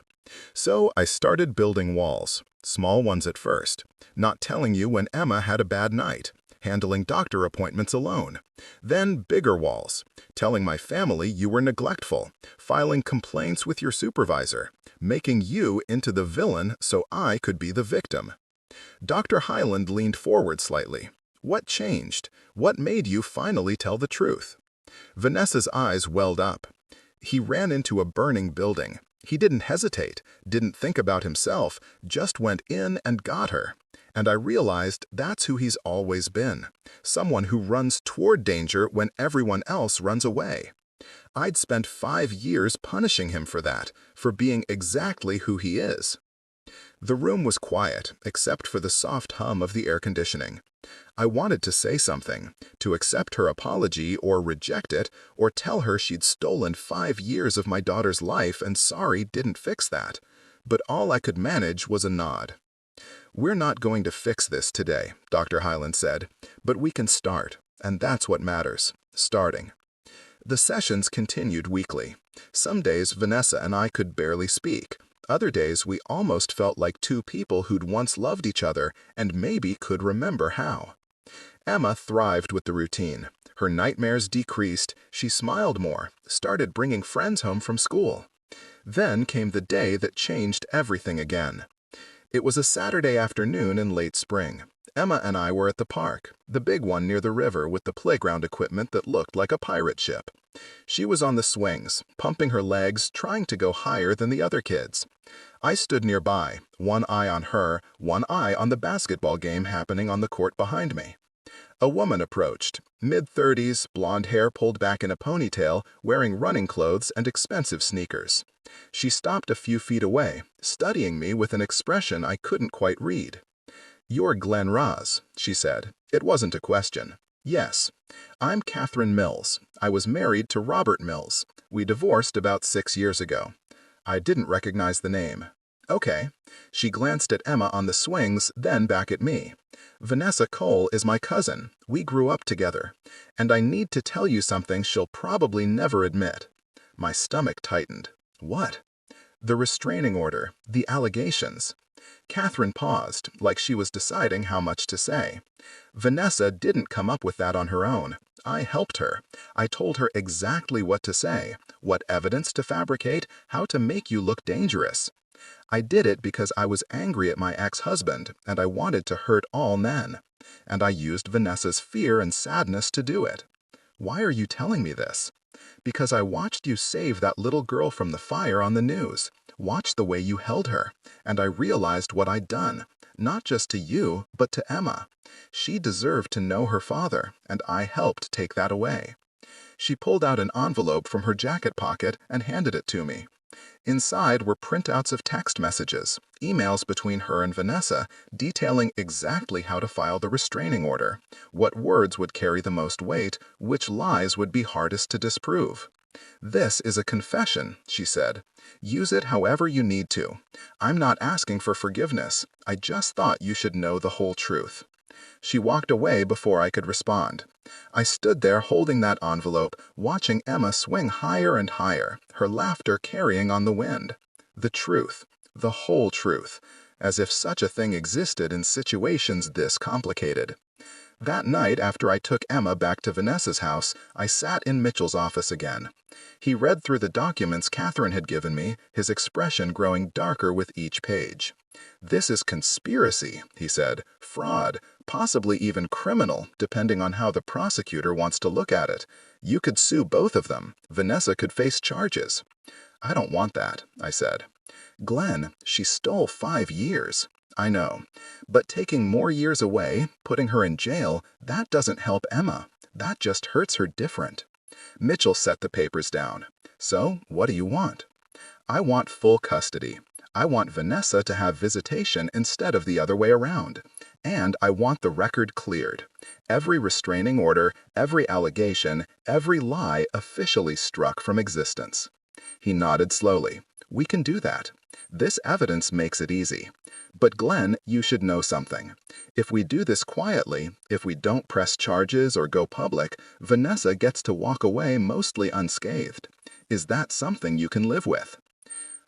So I started building walls, small ones at first, not telling you when Emma had a bad night, handling doctor appointments alone. Then bigger walls, telling my family you were neglectful, filing complaints with your supervisor, making you into the villain so I could be the victim. Dr. Hyland leaned forward slightly. What changed? What made you finally tell the truth? Vanessa's eyes welled up. He ran into a burning building. He didn't hesitate, didn't think about himself, just went in and got her. And I realized that's who he's always been, someone who runs toward danger when everyone else runs away. I'd spent 5 years punishing him for that, for being exactly who he is. The room was quiet, except for the soft hum of the air conditioning. I wanted to say something, to accept her apology or reject it, or tell her she'd stolen 5 years of my daughter's life and sorry didn't fix that. But all I could manage was a nod. "We're not going to fix this today," Dr. Hyland said, "but we can start, and that's what matters, starting." The sessions continued weekly. Some days Vanessa and I could barely speak. Other days we almost felt like two people who'd once loved each other and maybe could remember how. Emma thrived with the routine. Her nightmares decreased, she smiled more, started bringing friends home from school. Then came the day that changed everything again. It was a Saturday afternoon in late spring. Emma and I were at the park, the big one near the river with the playground equipment that looked like a pirate ship. She was on the swings, pumping her legs, trying to go higher than the other kids. I stood nearby, one eye on her, one eye on the basketball game happening on the court behind me. A woman approached, mid-30s, blonde hair pulled back in a ponytail, wearing running clothes and expensive sneakers. She stopped a few feet away, studying me with an expression I couldn't quite read. "You're Glen Raz," she said. It wasn't a question. "Yes. I'm Catherine Mills. I was married to Robert Mills. We divorced about 6 years ago." I didn't recognize the name. "Okay." She glanced at Emma on the swings, then back at me. "Vanessa Cole is my cousin. We grew up together. And I need to tell you something she'll probably never admit." My stomach tightened. What? The restraining order, the allegations. Catherine paused, like she was deciding how much to say. Vanessa didn't come up with that on her own. I helped her. I told her exactly what to say, what evidence to fabricate, how to make you look dangerous. I did it because I was angry at my ex-husband, and I wanted to hurt all men. And I used Vanessa's fear and sadness to do it. Why are you telling me this? Because I watched you save that little girl from the fire on the news, watched the way you held her, and I realized what I'd done, not just to you, but to Emma. She deserved to know her father, and I helped take that away. She pulled out an envelope from her jacket pocket and handed it to me. Inside were printouts of text messages, emails between her and Vanessa, detailing exactly how to file the restraining order, what words would carry the most weight, which lies would be hardest to disprove. "This is a confession," she said. "Use it however you need to. I'm not asking for forgiveness. I just thought you should know the whole truth." She walked away before I could respond. I stood there holding that envelope, watching Emma swing higher and higher, her laughter carrying on the wind. The truth, the whole truth, as if such a thing existed in situations this complicated. That night, after I took Emma back to Vanessa's house, I sat in Mitchell's office again. He read through the documents Catherine had given me, his expression growing darker with each page. "This is conspiracy," he said, "fraud, possibly even criminal, depending on how the prosecutor wants to look at it. You could sue both of them. Vanessa could face charges." "I don't want that," I said. "Glenn, she stole 5 years. I know. But taking more years away, putting her in jail, that doesn't help Emma. That just hurts her different." Mitchell set the papers down. "So, what do you want?" "I want full custody. I want Vanessa to have visitation instead of the other way around. And I want the record cleared. Every restraining order, every allegation, every lie officially struck from existence. He nodded slowly. We can do that. This evidence makes it easy. But Glenn, you should know something. If we do this quietly, if we don't press charges or go public, Vanessa gets to walk away mostly unscathed. Is that something you can live with?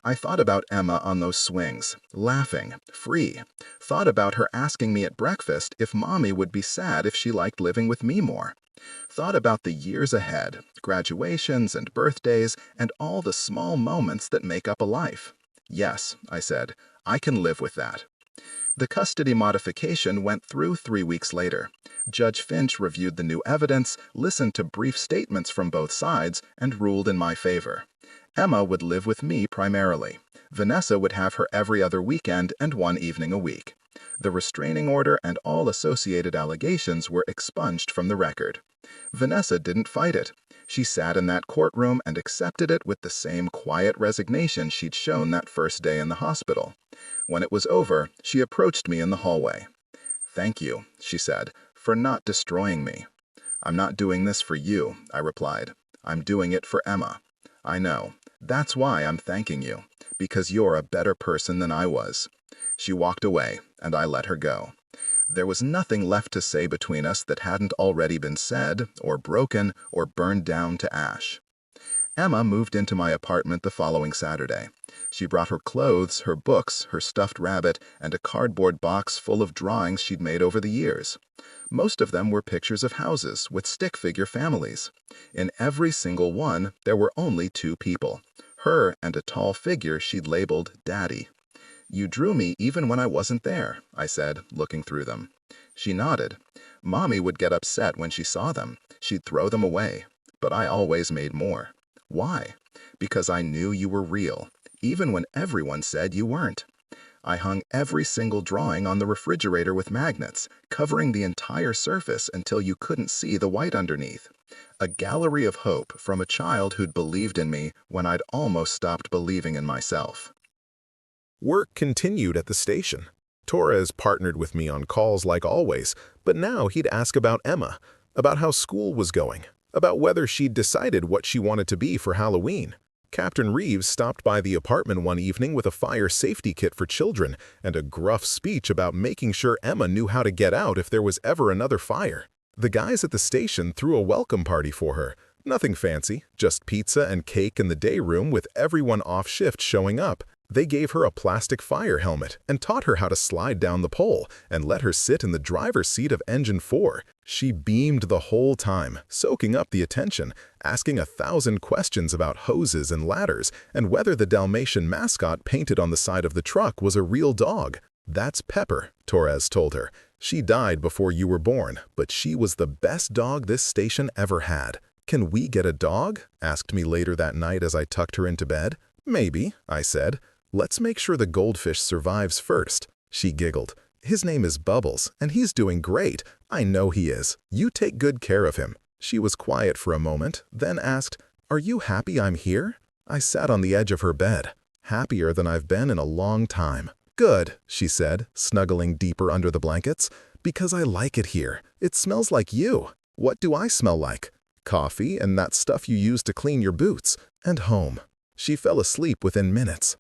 I thought about Emma on those swings, laughing, free. Thought about her asking me at breakfast if Mommy would be sad if she liked living with me more. Thought about the years ahead, graduations and birthdays, and all the small moments that make up a life. Yes, I said, I can live with that. The custody modification went through 3 weeks later. Judge Finch reviewed the new evidence, listened to brief statements from both sides, and ruled in my favor. Emma would live with me primarily. Vanessa would have her every other weekend and 1 evening a week. The restraining order and all associated allegations were expunged from the record. Vanessa didn't fight it. She sat in that courtroom and accepted it with the same quiet resignation she'd shown that first day in the hospital. When it was over, she approached me in the hallway. "Thank you," she said, "for not destroying me." "I'm not doing this for you," I replied. "I'm doing it for Emma." "I know. That's why I'm thanking you, because you're a better person than I was." She walked away, and I let her go. There was nothing left to say between us that hadn't already been said, or broken, or burned down to ash. Emma moved into my apartment the following Saturday. She brought her clothes, her books, her stuffed rabbit, and a cardboard box full of drawings she'd made over the years. Most of them were pictures of houses with stick figure families. In every single one, there were only 2 people, her and a tall figure she'd labeled Daddy. "You drew me even when I wasn't there," I said, looking through them. She nodded. "Mommy would get upset when she saw them. She'd throw them away. But I always made more." "Why?" "Because I knew you were real, even when everyone said you weren't." I hung every single drawing on the refrigerator with magnets, covering the entire surface until you couldn't see the white underneath. A gallery of hope from a child who'd believed in me when I'd almost stopped believing in myself. Work continued at the station. Torres partnered with me on calls like always, but now he'd ask about Emma, about how school was going, about whether she'd decided what she wanted to be for Halloween. Captain Reeves stopped by the apartment one evening with a fire safety kit for children and a gruff speech about making sure Emma knew how to get out if there was ever another fire. The guys at the station threw a welcome party for her. Nothing fancy, just pizza and cake in the day room with everyone off shift showing up. They gave her a plastic fire helmet and taught her how to slide down the pole and let her sit in the driver's seat of Engine 4. She beamed the whole time, soaking up the attention, asking 1,000 questions about hoses and ladders and whether the Dalmatian mascot painted on the side of the truck was a real dog. "That's Pepper," Torres told her. "She died before you were born, but she was the best dog this station ever had." "Can we get a dog?" asked me later that night as I tucked her into bed. "Maybe," I said. "Let's make sure the goldfish survives first." She giggled. "His name is Bubbles, and he's doing great. I know he is. You take good care of him." She was quiet for a moment, then asked, "Are you happy I'm here?" I sat on the edge of her bed. "Happier than I've been in a long time." "Good," she said, snuggling deeper under the blankets. "Because I like it here. It smells like you." "What do I smell like?" "Coffee and that stuff you use to clean your boots. And home." She fell asleep within minutes.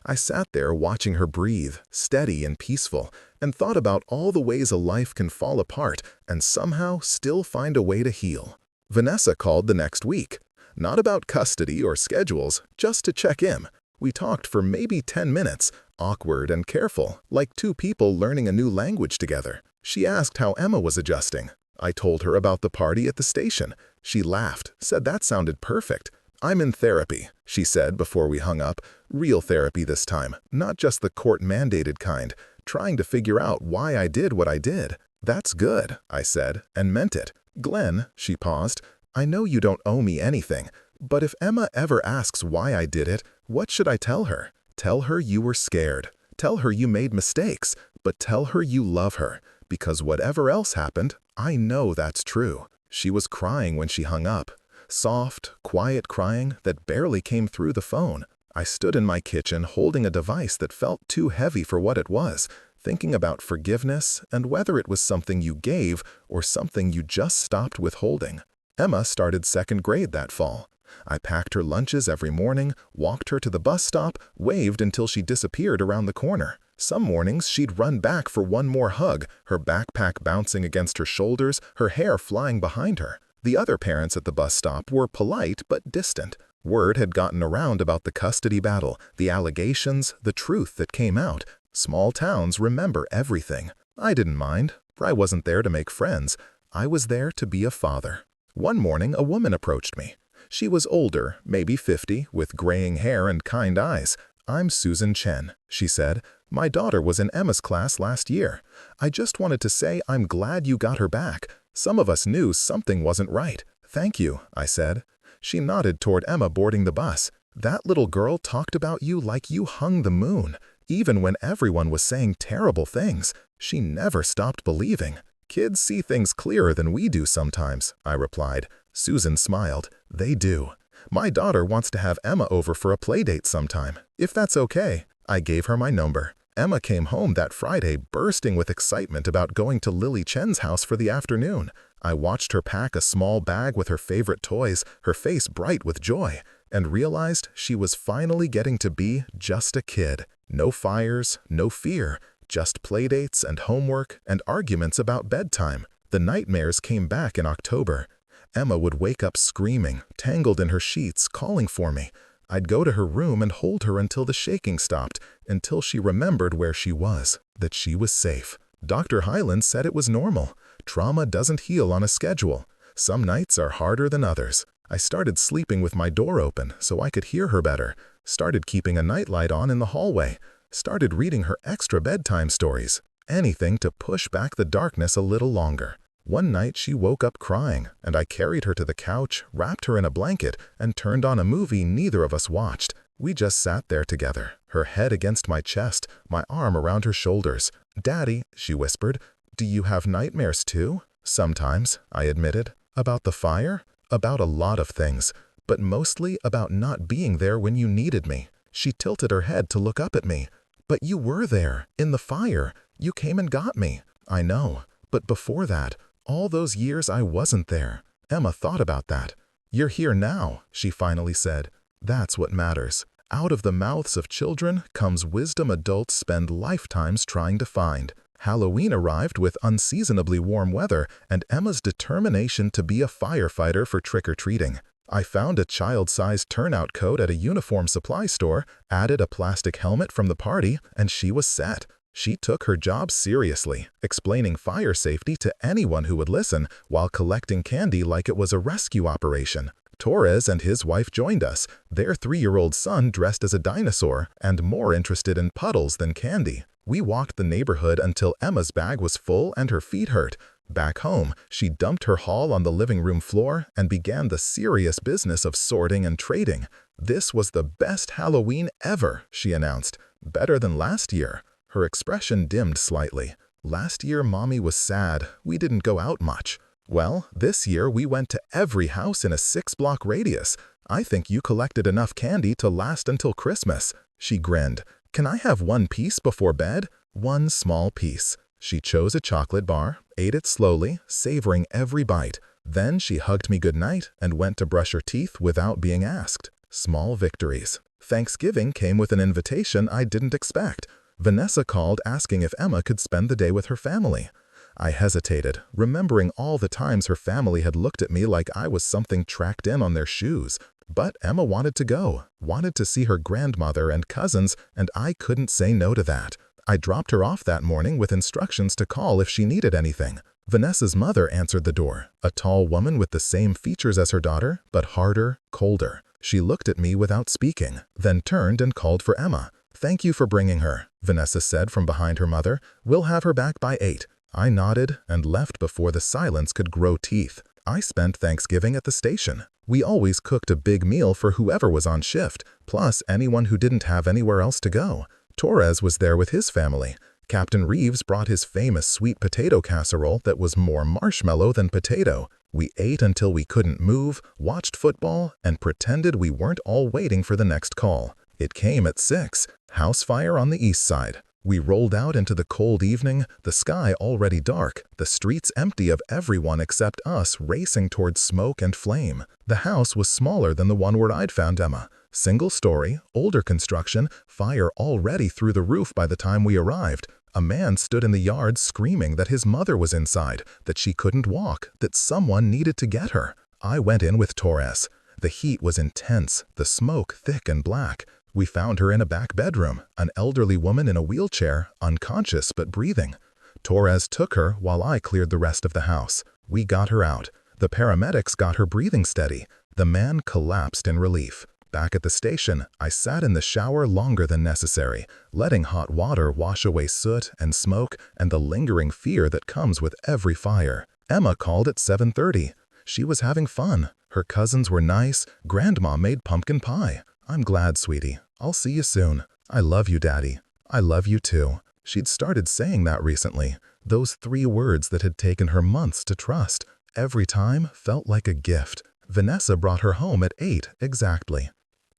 I sat there watching her breathe, steady and peaceful, and thought about all the ways a life can fall apart and somehow still find a way to heal. Vanessa called the next week. Not about custody or schedules, just to check in. We talked for maybe 10 minutes, awkward and careful, like 2 people learning a new language together. She asked how Emma was adjusting. I told her about the party at the station. She laughed, said that sounded perfect. "I'm in therapy," she said before we hung up. "Real therapy this time, not just the court-mandated kind, trying to figure out why I did what I did." "That's good," I said, and meant it. "Glenn," she paused, "I know you don't owe me anything, but if Emma ever asks why I did it, what should I tell her?" "Tell her you were scared. Tell her you made mistakes, but tell her you love her, because whatever else happened, I know that's true." She was crying when she hung up. Soft, quiet crying that barely came through the phone. I stood in my kitchen holding a device that felt too heavy for what it was, thinking about forgiveness and whether it was something you gave or something you just stopped withholding. Emma started second grade that fall. I packed her lunches every morning, walked her to the bus stop, waved until she disappeared around the corner. Some mornings she'd run back for one more hug, her backpack bouncing against her shoulders, her hair flying behind her. The other parents at the bus stop were polite but distant. Word had gotten around about the custody battle, the allegations, the truth that came out. Small towns remember everything. I didn't mind, for I wasn't there to make friends. I was there to be a father. One morning, a woman approached me. She was older, maybe 50, with graying hair and kind eyes. "I'm Susan Chen," she said. "My daughter was in Emma's class last year. I just wanted to say I'm glad you got her back. Some of us knew something wasn't right." "Thank you," I said. She nodded toward Emma boarding the bus. "That little girl talked about you like you hung the moon. Even when everyone was saying terrible things, she never stopped believing." "Kids see things clearer than we do sometimes," I replied. Susan smiled. "They do. My daughter wants to have Emma over for a playdate sometime, if that's okay." I gave her my number. Emma came home that Friday bursting with excitement about going to Lily Chen's house for the afternoon. I watched her pack a small bag with her favorite toys, her face bright with joy, and realized she was finally getting to be just a kid. No fires, no fear, just playdates and homework and arguments about bedtime. The nightmares came back in October. Emma would wake up screaming, tangled in her sheets, calling for me. I'd go to her room and hold her until the shaking stopped, until she remembered where she was, that she was safe. Dr. Hyland said it was normal. Trauma doesn't heal on a schedule. Some nights are harder than others. I started sleeping with my door open so I could hear her better, started keeping a nightlight on in the hallway, started reading her extra bedtime stories, anything to push back the darkness a little longer. One night she woke up crying, and I carried her to the couch, wrapped her in a blanket, and turned on a movie neither of us watched. We just sat there together, her head against my chest, my arm around her shoulders. "Daddy," she whispered, "do you have nightmares too?" "Sometimes," I admitted. "About the fire?" "About a lot of things, but mostly about not being there when you needed me." She tilted her head to look up at me. "But you were there, in the fire. You came and got me." "I know, but before that, all those years I wasn't there." Emma thought about that. "You're here now," she finally said. "That's what matters. Out of the mouths of children comes wisdom adults spend lifetimes trying to find." Halloween arrived with unseasonably warm weather and Emma's determination to be a firefighter for trick-or-treating. I found a child-sized turnout coat at a uniform supply store, added a plastic helmet from the party, and she was set. She took her job seriously, explaining fire safety to anyone who would listen while collecting candy like it was a rescue operation. Torres and his wife joined us, their 3-year-old son dressed as a dinosaur and more interested in puddles than candy. We walked the neighborhood until Emma's bag was full and her feet hurt. Back home, she dumped her haul on the living room floor and began the serious business of sorting and trading. "This was the best Halloween ever," she announced. "Better than last year." Her expression dimmed slightly. "Last year, Mommy was sad. We didn't go out much." "Well, this year we went to every house in a 6-block radius. I think you collected enough candy to last until Christmas." She grinned. "Can I have one piece before bed?" "One small piece." She chose a chocolate bar, ate it slowly, savoring every bite. Then she hugged me goodnight and went to brush her teeth without being asked. Small victories. Thanksgiving came with an invitation I didn't expect. Vanessa called asking if Emma could spend the day with her family. I hesitated, remembering all the times her family had looked at me like I was something tracked in on their shoes. But Emma wanted to go, wanted to see her grandmother and cousins, and I couldn't say no to that. I dropped her off that morning with instructions to call if she needed anything. Vanessa's mother answered the door, a tall woman with the same features as her daughter, but harder, colder. She looked at me without speaking, then turned and called for Emma. "Thank you for bringing her," Vanessa said from behind her mother. "We'll have her back by 8. I nodded and left before the silence could grow teeth. I spent Thanksgiving at the station. We always cooked a big meal for whoever was on shift, plus anyone who didn't have anywhere else to go. Torres was there with his family. Captain Reeves brought his famous sweet potato casserole that was more marshmallow than potato. We ate until we couldn't move, watched football, and pretended we weren't all waiting for the next call. It came at 6, house fire on the east side. We rolled out into the cold evening, the sky already dark, the streets empty of everyone except us racing towards smoke and flame. The house was smaller than the one where I'd found Emma. Single story, older construction, fire already through the roof by the time we arrived. A man stood in the yard screaming that his mother was inside, that she couldn't walk, that someone needed to get her. I went in with Torres. The heat was intense, the smoke thick and black. We found her in a back bedroom, an elderly woman in a wheelchair, unconscious but breathing. Torres took her while I cleared the rest of the house. We got her out. The paramedics got her breathing steady. The man collapsed in relief. Back at the station, I sat in the shower longer than necessary, letting hot water wash away soot and smoke and the lingering fear that comes with every fire. Emma called at 7:30. She was having fun. Her cousins were nice. Grandma made pumpkin pie. I'm glad, sweetie. I'll see you soon. I love you, Daddy. I love you too. She'd started saying that recently. Those 3 words that had taken her months to trust. Every time felt like a gift. Vanessa brought her home at 8 exactly.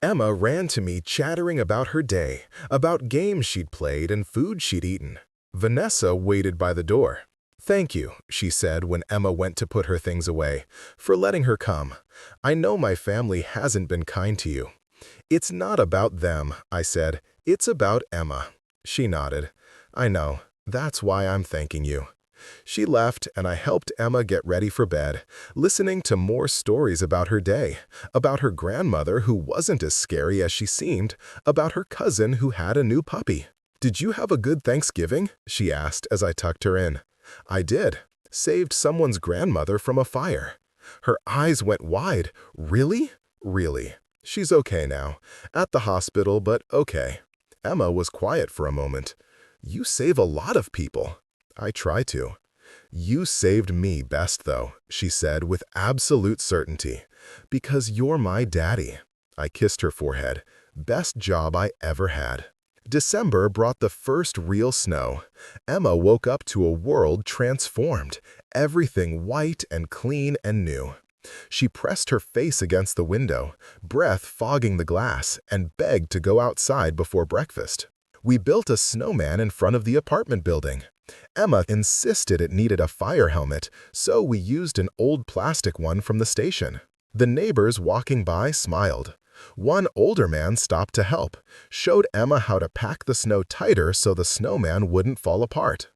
Emma ran to me chattering about her day, about games she'd played and food she'd eaten. Vanessa waited by the door. "Thank you," she said when Emma went to put her things away, "for letting her come. I know my family hasn't been kind to you." "It's not about them," I said. "It's about Emma." She nodded. "I know. That's why I'm thanking you." She left, and I helped Emma get ready for bed, listening to more stories about her day, about her grandmother who wasn't as scary as she seemed, about her cousin who had a new puppy. "Did you have a good Thanksgiving?" she asked as I tucked her in. "I did. Saved someone's grandmother from a fire." Her eyes went wide. "Really?" "Really. She's okay now. At the hospital, but okay." Emma was quiet for a moment. "You save a lot of people." "I try to." "You saved me best, though," she said with absolute certainty. "Because you're my daddy." I kissed her forehead. "Best job I ever had." December brought the first real snow. Emma woke up to a world transformed, everything white and clean and new. She pressed her face against the window, breath fogging the glass, and begged to go outside before breakfast. We built a snowman in front of the apartment building. Emma insisted it needed a fire helmet, so we used an old plastic one from the station. The neighbors walking by smiled. One older man stopped to help, showed Emma how to pack the snow tighter so the snowman wouldn't fall apart.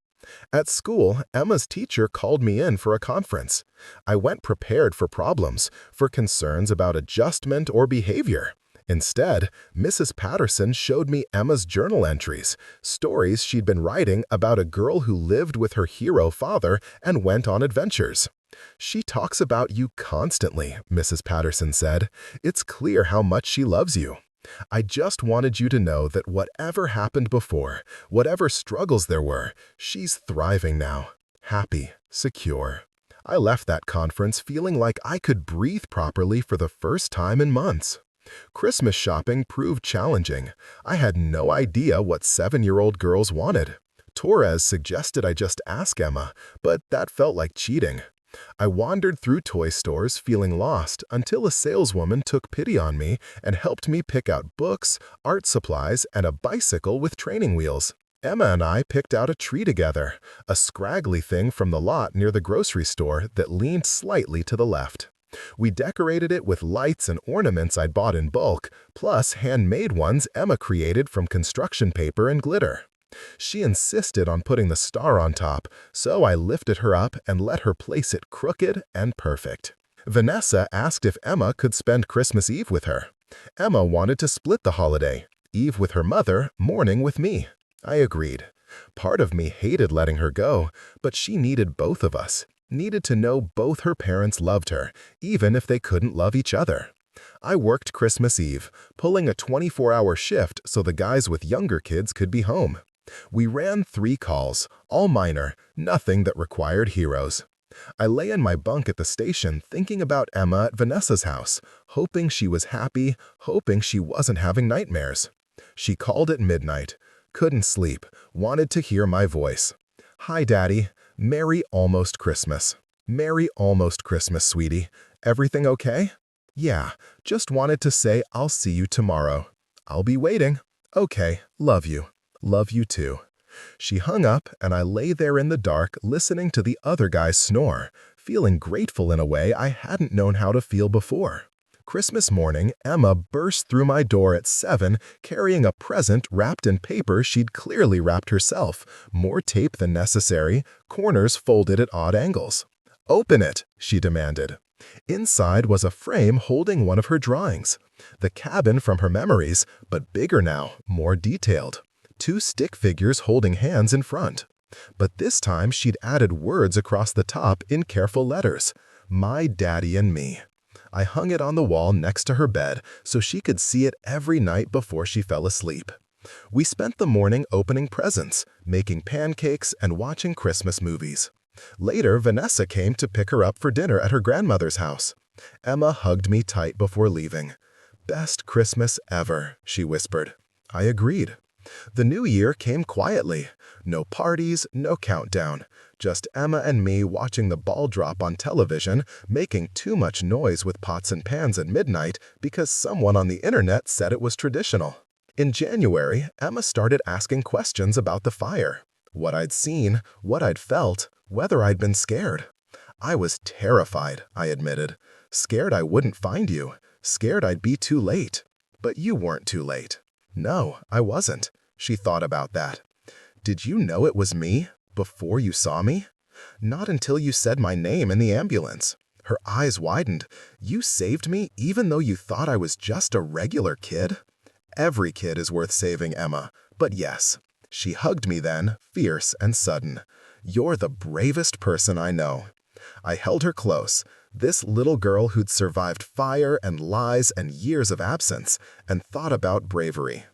At school, Emma's teacher called me in for a conference. I went prepared for problems, for concerns about adjustment or behavior. Instead, Mrs. Patterson showed me Emma's journal entries, stories she'd been writing about a girl who lived with her hero father and went on adventures. "She talks about you constantly," Mrs. Patterson said. "It's clear how much she loves you. I just wanted you to know that whatever happened before, whatever struggles there were, she's thriving now, happy, secure." I left that conference feeling like I could breathe properly for the first time in months. Christmas shopping proved challenging. I had no idea what 7-year-old girls wanted. Torres suggested I just ask Emma, but that felt like cheating. I wandered through toy stores feeling lost until a saleswoman took pity on me and helped me pick out books, art supplies, and a bicycle with training wheels. Emma and I picked out a tree together, a scraggly thing from the lot near the grocery store that leaned slightly to the left. We decorated it with lights and ornaments I'd bought in bulk, plus handmade ones Emma created from construction paper and glitter. She insisted on putting the star on top, so I lifted her up and let her place it crooked and perfect. Vanessa asked if Emma could spend Christmas Eve with her. Emma wanted to split the holiday, Eve with her mother, morning with me. I agreed. Part of me hated letting her go, but she needed both of us, needed to know both her parents loved her, even if they couldn't love each other. I worked Christmas Eve, pulling a 24-hour shift so the guys with younger kids could be home. We ran 3 calls, all minor, nothing that required heroes. I lay in my bunk at the station thinking about Emma at Vanessa's house, hoping she was happy, hoping she wasn't having nightmares. She called at midnight. Couldn't sleep, wanted to hear my voice. "Hi, Daddy. Merry almost Christmas." "Merry almost Christmas, sweetie. Everything okay?" "Yeah, just wanted to say I'll see you tomorrow." I'll be waiting. Okay, love you. Love you too. She hung up, and I lay there in the dark listening to the other guys snore, feeling grateful in a way I hadn't known how to feel before. Christmas morning, Emma burst through my door at 7, carrying a present wrapped in paper she'd clearly wrapped herself, more tape than necessary, corners folded at odd angles. "Open it," she demanded. Inside was a frame holding one of her drawings. The cabin from her memories, but bigger now, more detailed. 2 stick figures holding hands in front. But this time she'd added words across the top in careful letters. "My Daddy and Me." I hung it on the wall next to her bed so she could see it every night before she fell asleep. We spent the morning opening presents, making pancakes, and watching Christmas movies. Later, Vanessa came to pick her up for dinner at her grandmother's house. Emma hugged me tight before leaving. "Best Christmas ever," she whispered. I agreed. The new year came quietly. No parties, no countdown. Just Emma and me watching the ball drop on television, making too much noise with pots and pans at midnight because someone on the internet said it was traditional. In January, Emma started asking questions about the fire. What I'd seen, what I'd felt, whether I'd been scared. I was terrified, I admitted. Scared I wouldn't find you. Scared I'd be too late. But you weren't too late. No, I wasn't. She thought about that. Did you know it was me before you saw me? Not until you said my name in the ambulance. Her eyes widened. You saved me even though you thought I was just a regular kid? Every kid is worth saving, Emma. But yes. She hugged me then, fierce and sudden. You're the bravest person I know. I held her close. This little girl who'd survived fire and lies and years of absence, and thought about bravery.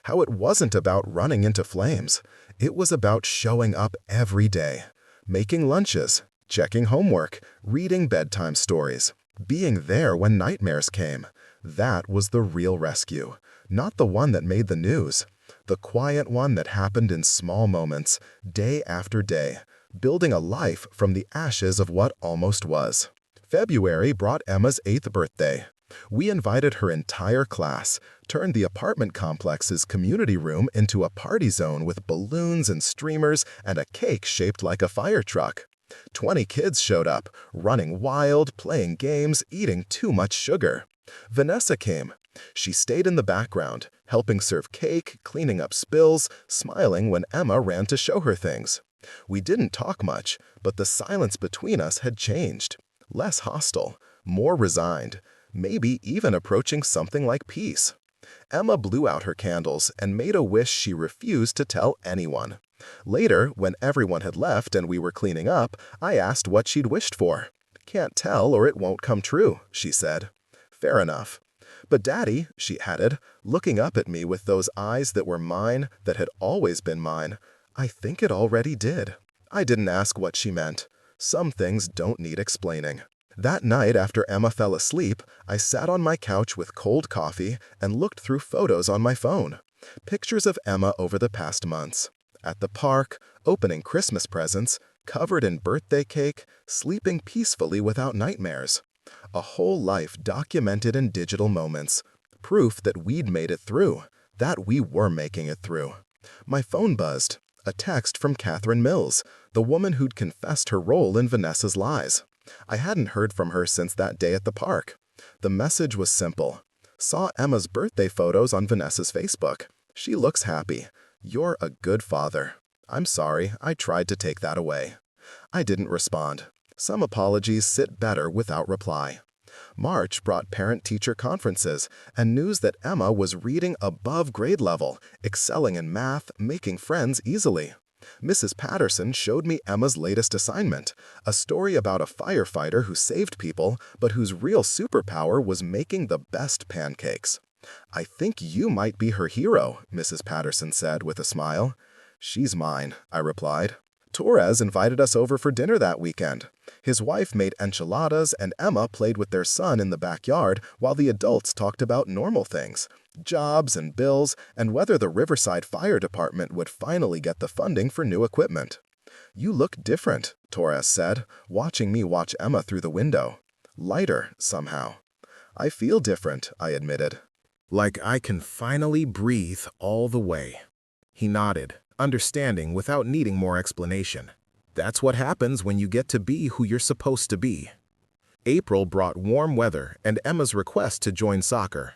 How it wasn't about running into flames. It was about showing up every day, making lunches, checking homework, reading bedtime stories, being there when nightmares came. That was the real rescue, not the one that made the news. The quiet one that happened in small moments, day after day, building a life from the ashes of what almost was. February brought Emma's 8th birthday. We invited her entire class, turned the apartment complex's community room into a party zone with balloons and streamers and a cake shaped like a fire truck. 20 kids showed up, running wild, playing games, eating too much sugar. Vanessa came. She stayed in the background, helping serve cake, cleaning up spills, smiling when Emma ran to show her things. We didn't talk much, but the silence between us had changed. Less hostile, more resigned, maybe even approaching something like peace. Emma blew out her candles and made a wish she refused to tell anyone. Later, when everyone had left and we were cleaning up, I asked what she'd wished for. "Can't tell or it won't come true," she said. Fair enough. "But Daddy," she added, looking up at me with those eyes that were mine, that had always been mine, "I think it already did." I didn't ask what she meant. Some things don't need explaining. That night after Emma fell asleep, I sat on my couch with cold coffee and looked through photos on my phone. Pictures of Emma over the past months. At the park, opening Christmas presents, covered in birthday cake, sleeping peacefully without nightmares. A whole life documented in digital moments. Proof that we'd made it through, that we were making it through. My phone buzzed. A text from Catherine Mills, the woman who'd confessed her role in Vanessa's lies. I hadn't heard from her since that day at the park. The message was simple. Saw Emma's birthday photos on Vanessa's Facebook. She looks happy. You're a good father. I'm sorry, I tried to take that away. I didn't respond. Some apologies sit better without reply. March brought parent-teacher conferences and news that Emma was reading above grade level, excelling in math, making friends easily. Mrs. Patterson showed me Emma's latest assignment, a story about a firefighter who saved people, but whose real superpower was making the best pancakes. "I think you might be her hero," Mrs. Patterson said with a smile. "She's mine," I replied. Torres invited us over for dinner that weekend. His wife made enchiladas and Emma played with their son in the backyard while the adults talked about normal things, jobs and bills, and whether the Riverside Fire Department would finally get the funding for new equipment. "You look different," Torres said, watching me watch Emma through the window. "Lighter, somehow." "I feel different," I admitted. Like I can finally breathe all the way. He nodded, understanding without needing more explanation. That's what happens when you get to be who you're supposed to be. April brought warm weather and Emma's request to join soccer.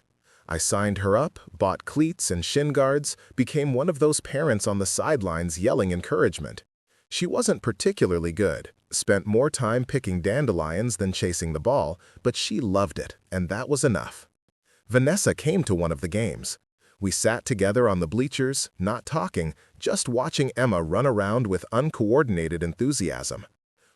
I signed her up, bought cleats and shin guards, became one of those parents on the sidelines yelling encouragement. She wasn't particularly good, spent more time picking dandelions than chasing the ball, but she loved it, and that was enough. Vanessa came to one of the games. We sat together on the bleachers, not talking, just watching Emma run around with uncoordinated enthusiasm.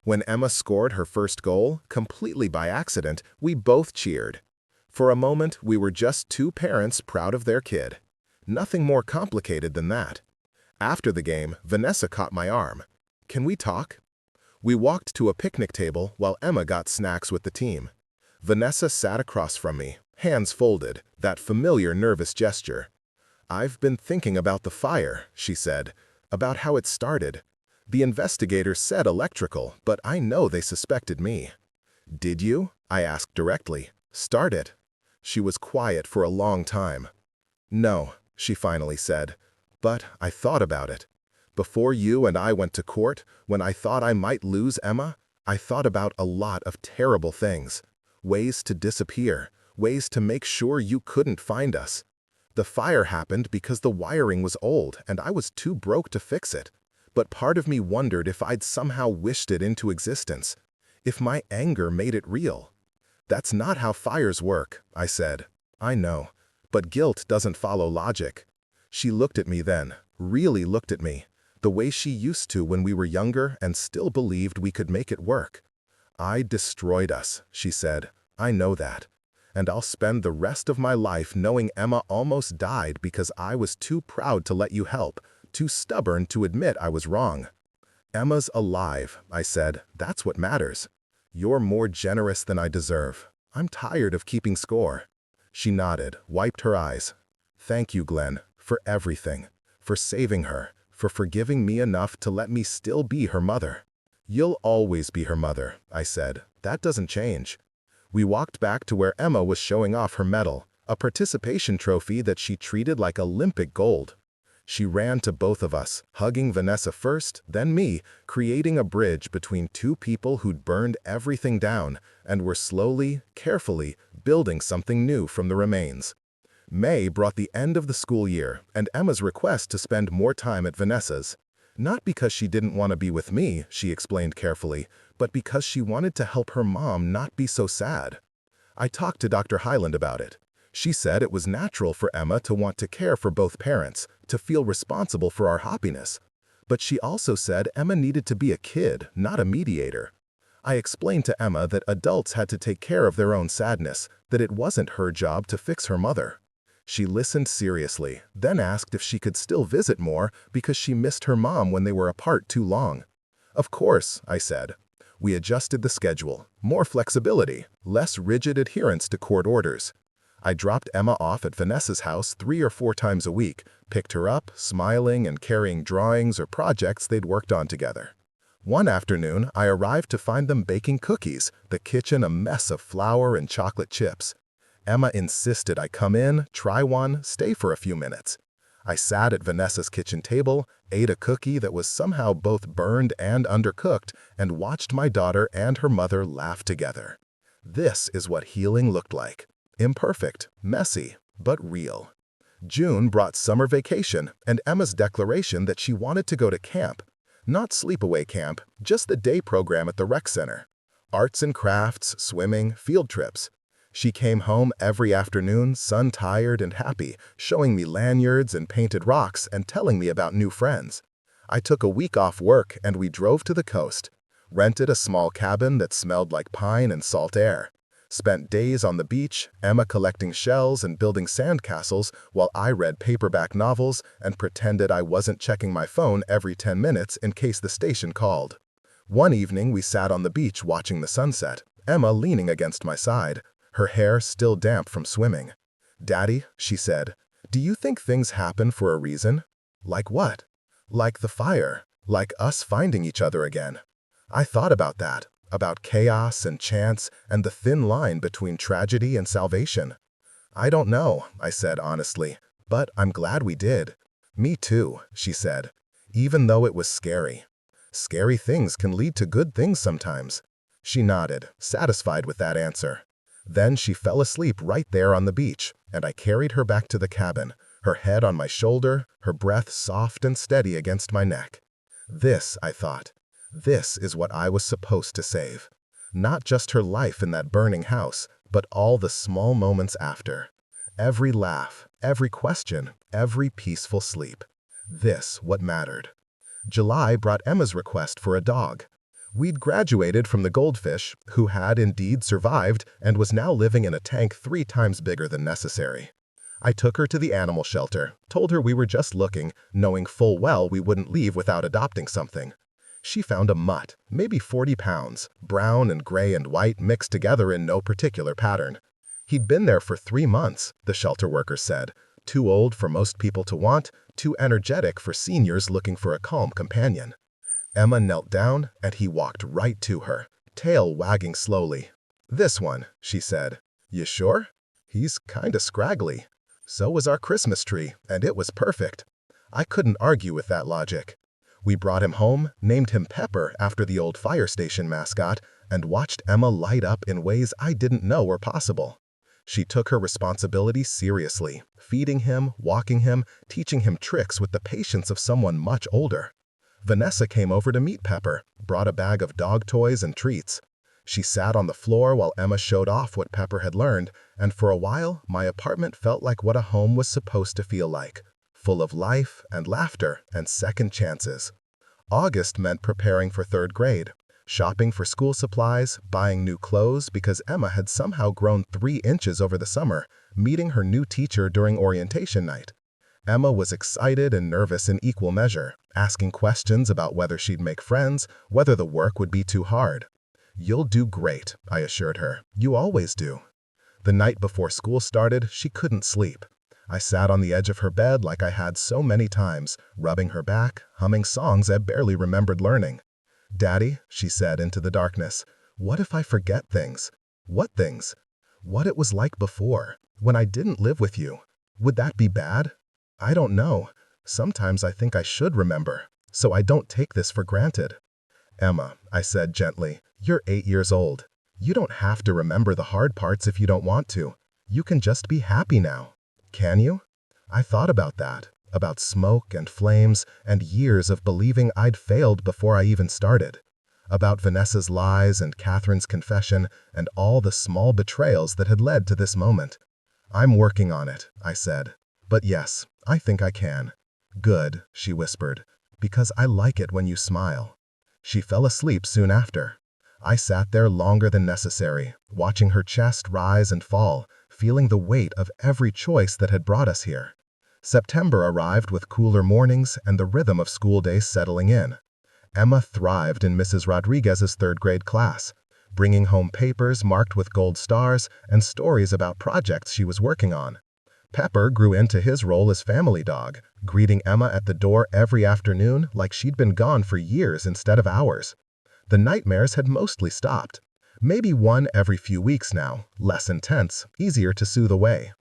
When Emma scored her first goal, completely by accident, we both cheered. For a moment, we were just two parents proud of their kid. Nothing more complicated than that. After the game, Vanessa caught my arm. "Can we talk?" We walked to a picnic table while Emma got snacks with the team. Vanessa sat across from me, hands folded, that familiar nervous gesture. "I've been thinking about the fire," she said, "about how it started. The investigators said electrical, but I know they suspected me." "Did you?" I asked directly. "Start it?" She was quiet for a long time. "No," she finally said, "but I thought about it. Before you and I went to court, when I thought I might lose Emma, I thought about a lot of terrible things. Ways to disappear, ways to make sure you couldn't find us. The fire happened because the wiring was old and I was too broke to fix it. But part of me wondered if I'd somehow wished it into existence, if my anger made it real. That's not how fires work," I said. "I know, but guilt doesn't follow logic." She looked at me then, really looked at me, the way she used to when we were younger and still believed we could make it work. "I destroyed us," she said. "I know that. And I'll spend the rest of my life knowing Emma almost died because I was too proud to let you help, too stubborn to admit I was wrong." "Emma's alive," I said. "That's what matters. You're more generous than I deserve. I'm tired of keeping score." She nodded, wiped her eyes. "Thank you, Glen, for everything. For saving her, for forgiving me enough to let me still be her mother." "You'll always be her mother," I said. "That doesn't change." We walked back to where Emma was showing off her medal, a participation trophy that she treated like Olympic gold. She ran to both of us, hugging Vanessa first, then me, creating a bridge between two people who'd burned everything down and were slowly, carefully, building something new from the remains. May brought the end of the school year and Emma's request to spend more time at Vanessa's. Not because she didn't want to be with me, she explained carefully, but because she wanted to help her mom not be so sad. I talked to Dr. Hyland about it. She said it was natural for Emma to want to care for both parents, to feel responsible for our happiness. But she also said Emma needed to be a kid, not a mediator. I explained to Emma that adults had to take care of their own sadness, that it wasn't her job to fix her mother. She listened seriously, then asked if she could still visit more because she missed her mom when they were apart too long. "Of course," I said. We adjusted the schedule, more flexibility, less rigid adherence to court orders. I dropped Emma off at Vanessa's house 3 or 4 times a week, picked her up, smiling and carrying drawings or projects they'd worked on together. One afternoon, I arrived to find them baking cookies, the kitchen a mess of flour and chocolate chips. Emma insisted I come in, try one, stay for a few minutes. I sat at Vanessa's kitchen table, ate a cookie that was somehow both burned and undercooked, and watched my daughter and her mother laugh together. This is what healing looked like. Imperfect, messy, but real. June brought summer vacation and Emma's declaration that she wanted to go to camp. Not sleepaway camp, just the day program at the rec center. Arts and crafts, swimming, field trips. She came home every afternoon, sun-tired and happy, showing me lanyards and painted rocks and telling me about new friends. I took a week off work and we drove to the coast. Rented a small cabin that smelled like pine and salt air. Spent days on the beach, Emma collecting shells and building sandcastles while I read paperback novels and pretended I wasn't checking my phone every 10 minutes in case the station called. One evening we sat on the beach watching the sunset, Emma leaning against my side, her hair still damp from swimming. "Daddy," she said, "do you think things happen for a reason?" "Like what?" "Like the fire, like us finding each other again." I thought about that, about chaos and chance and the thin line between tragedy and salvation. "I don't know," I said honestly, "but I'm glad we did." "Me too," she said, "even though it was scary. Scary things can lead to good things sometimes." She nodded, satisfied with that answer. Then she fell asleep right there on the beach, and I carried her back to the cabin, her head on my shoulder, her breath soft and steady against my neck. This, I thought, this is what I was supposed to save. Not just her life in that burning house, but all the small moments after. Every laugh, every question, every peaceful sleep. This what mattered. July brought Emma's request for a dog. We'd graduated from the goldfish, who had indeed survived and was now living in a tank 3 times bigger than necessary. I took her to the animal shelter, told her we were just looking, knowing full well we wouldn't leave without adopting something. She found a mutt, maybe 40 pounds, brown and gray and white mixed together in no particular pattern. He'd been there for 3 months, the shelter worker said, too old for most people to want, too energetic for seniors looking for a calm companion. Emma knelt down, and he walked right to her, tail wagging slowly. "This one," she said. "You sure? He's kinda scraggly." So was our Christmas tree, and it was perfect. I couldn't argue with that logic. We brought him home, named him Pepper after the old fire station mascot, and watched Emma light up in ways I didn't know were possible. She took her responsibility seriously, feeding him, walking him, teaching him tricks with the patience of someone much older. Vanessa came over to meet Pepper, brought a bag of dog toys and treats. She sat on the floor while Emma showed off what Pepper had learned, and for a while, my apartment felt like what a home was supposed to feel like, full of life and laughter and second chances. August meant preparing for 3rd grade, shopping for school supplies, buying new clothes because Emma had somehow grown 3 inches over the summer, meeting her new teacher during orientation night. Emma was excited and nervous in equal measure, asking questions about whether she'd make friends, whether the work would be too hard. "You'll do great," I assured her. "You always do." The night before school started, she couldn't sleep. I sat on the edge of her bed like I had so many times, rubbing her back, humming songs I barely remembered learning. "Daddy," she said into the darkness, "what if I forget things?" "What things?" "What it was like before, when I didn't live with you. Would that be bad?" "I don't know. Sometimes I think I should remember, so I don't take this for granted." "Emma," I said gently, "you're 8 years old. You don't have to remember the hard parts if you don't want to. You can just be happy now. Can you?" I thought about that, about smoke and flames and years of believing I'd failed before I even started, about Vanessa's lies and Catherine's confession and all the small betrayals that had led to this moment. "I'm working on it," I said. "But yes, I think I can." "Good," she whispered, "because I like it when you smile." She fell asleep soon after. I sat there longer than necessary, watching her chest rise and fall, feeling the weight of every choice that had brought us here. September arrived with cooler mornings and the rhythm of school days settling in. Emma thrived in Mrs. Rodriguez's 3rd grade class, bringing home papers marked with gold stars and stories about projects she was working on. Pepper grew into his role as family dog, greeting Emma at the door every afternoon like she'd been gone for years instead of hours. The nightmares had mostly stopped. Maybe one every few weeks now, less intense, easier to soothe away.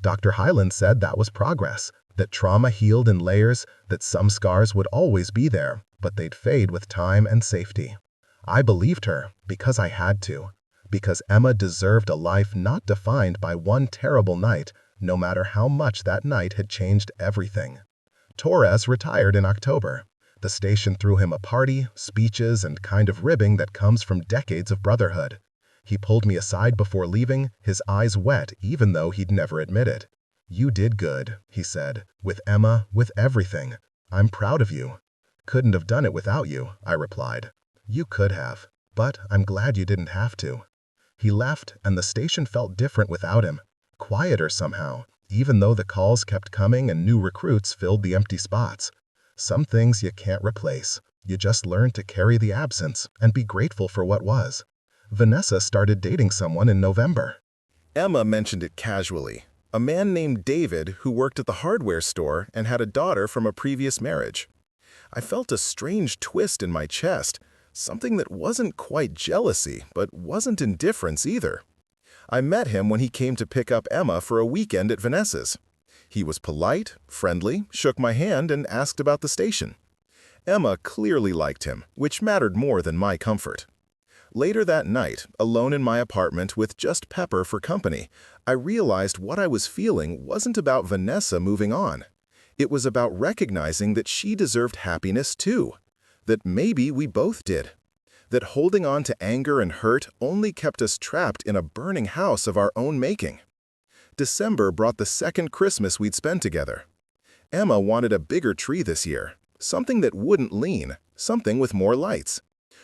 Dr. Hyland said that was progress, that trauma healed in layers, that some scars would always be there, but they'd fade with time and safety. I believed her because I had to, because Emma deserved a life not defined by one terrible night, no matter how much that night had changed everything. Torres retired in October. The station threw him a party, speeches, and kind of ribbing that comes from decades of brotherhood. He pulled me aside before leaving, his eyes wet even though he'd never admit it. "You did good," he said, "with Emma, with everything. I'm proud of you." "Couldn't have done it without you," I replied. "You could have, but I'm glad you didn't have to." He left, and the station felt different without him. Quieter somehow, even though the calls kept coming and new recruits filled the empty spots. Some things you can't replace. You just learn to carry the absence and be grateful for what was. Vanessa started dating someone in November. Emma mentioned it casually. A man named David who worked at the hardware store and had a daughter from a previous marriage. I felt a strange twist in my chest, something that wasn't quite jealousy, but wasn't indifference either. I met him when he came to pick up Emma for a weekend at Vanessa's. He was polite, friendly, shook my hand, and asked about the station. Emma clearly liked him, which mattered more than my comfort. Later that night, alone in my apartment with just Pepper for company, I realized what I was feeling wasn't about Vanessa moving on. It was about recognizing that she deserved happiness too. That maybe we both did. That holding on to anger and hurt only kept us trapped in a burning house of our own making. December brought the second Christmas we'd spent together. Emma wanted a bigger tree this year, something that wouldn't lean, something with more lights.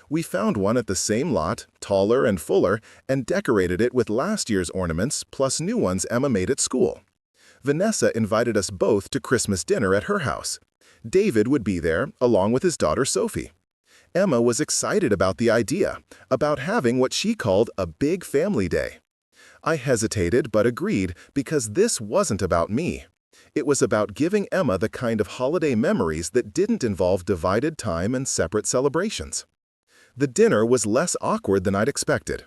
We found one at the same lot, taller and fuller, and decorated it with last year's ornaments plus new ones Emma made at school. Vanessa invited us both to Christmas dinner at her house. David would be there, along with his daughter Sophie. Emma was excited about the idea, about having what she called a big family day. I hesitated but agreed because this wasn't about me. It was about giving Emma the kind of holiday memories that didn't involve divided time and separate celebrations. The dinner was less awkward than I'd expected.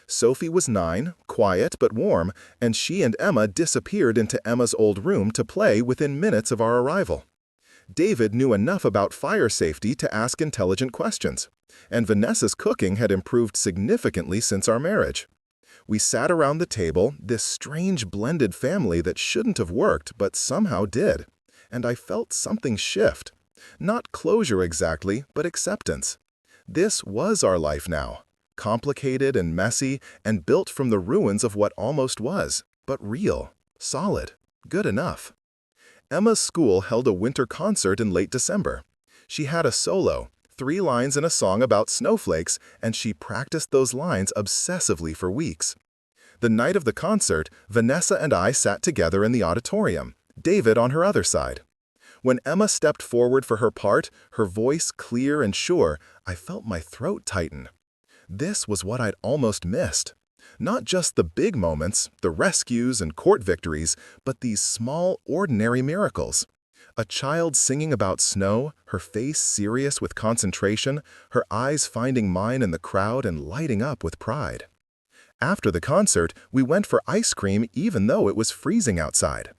Sophie was 9, quiet but warm, and she and Emma disappeared into Emma's old room to play within minutes of our arrival. David knew enough about fire safety to ask intelligent questions, and Vanessa's cooking had improved significantly since our marriage. We sat around the table, this strange blended family that shouldn't have worked but somehow did, and I felt something shift. Not closure exactly, but acceptance. This was our life now, complicated and messy and built from the ruins of what almost was, but real, solid, good enough. Emma's school held a winter concert in late December. She had a solo, 3 lines in a song about snowflakes, and she practiced those lines obsessively for weeks. The night of the concert, Vanessa and I sat together in the auditorium, David on her other side. When Emma stepped forward for her part, her voice clear and sure, I felt my throat tighten. This was what I'd almost missed. Not just the big moments, the rescues and court victories, but these small, ordinary miracles. A child singing about snow, her face serious with concentration, her eyes finding mine in the crowd and lighting up with pride. After the concert, we went for ice cream even though it was freezing outside.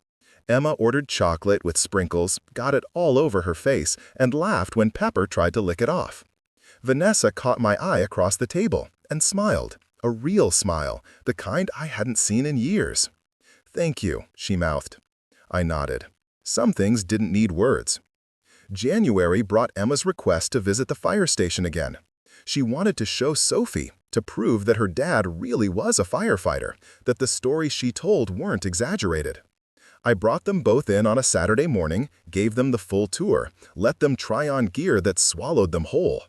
Emma ordered chocolate with sprinkles, got it all over her face, and laughed when Pepper tried to lick it off. Vanessa caught my eye across the table and smiled, a real smile, the kind I hadn't seen in years. "Thank you," she mouthed. I nodded. Some things didn't need words. January brought Emma's request to visit the fire station again. She wanted to show Sophie, to prove that her dad really was a firefighter, that the stories she told weren't exaggerated. I brought them both in on a Saturday morning, gave them the full tour, let them try on gear that swallowed them whole.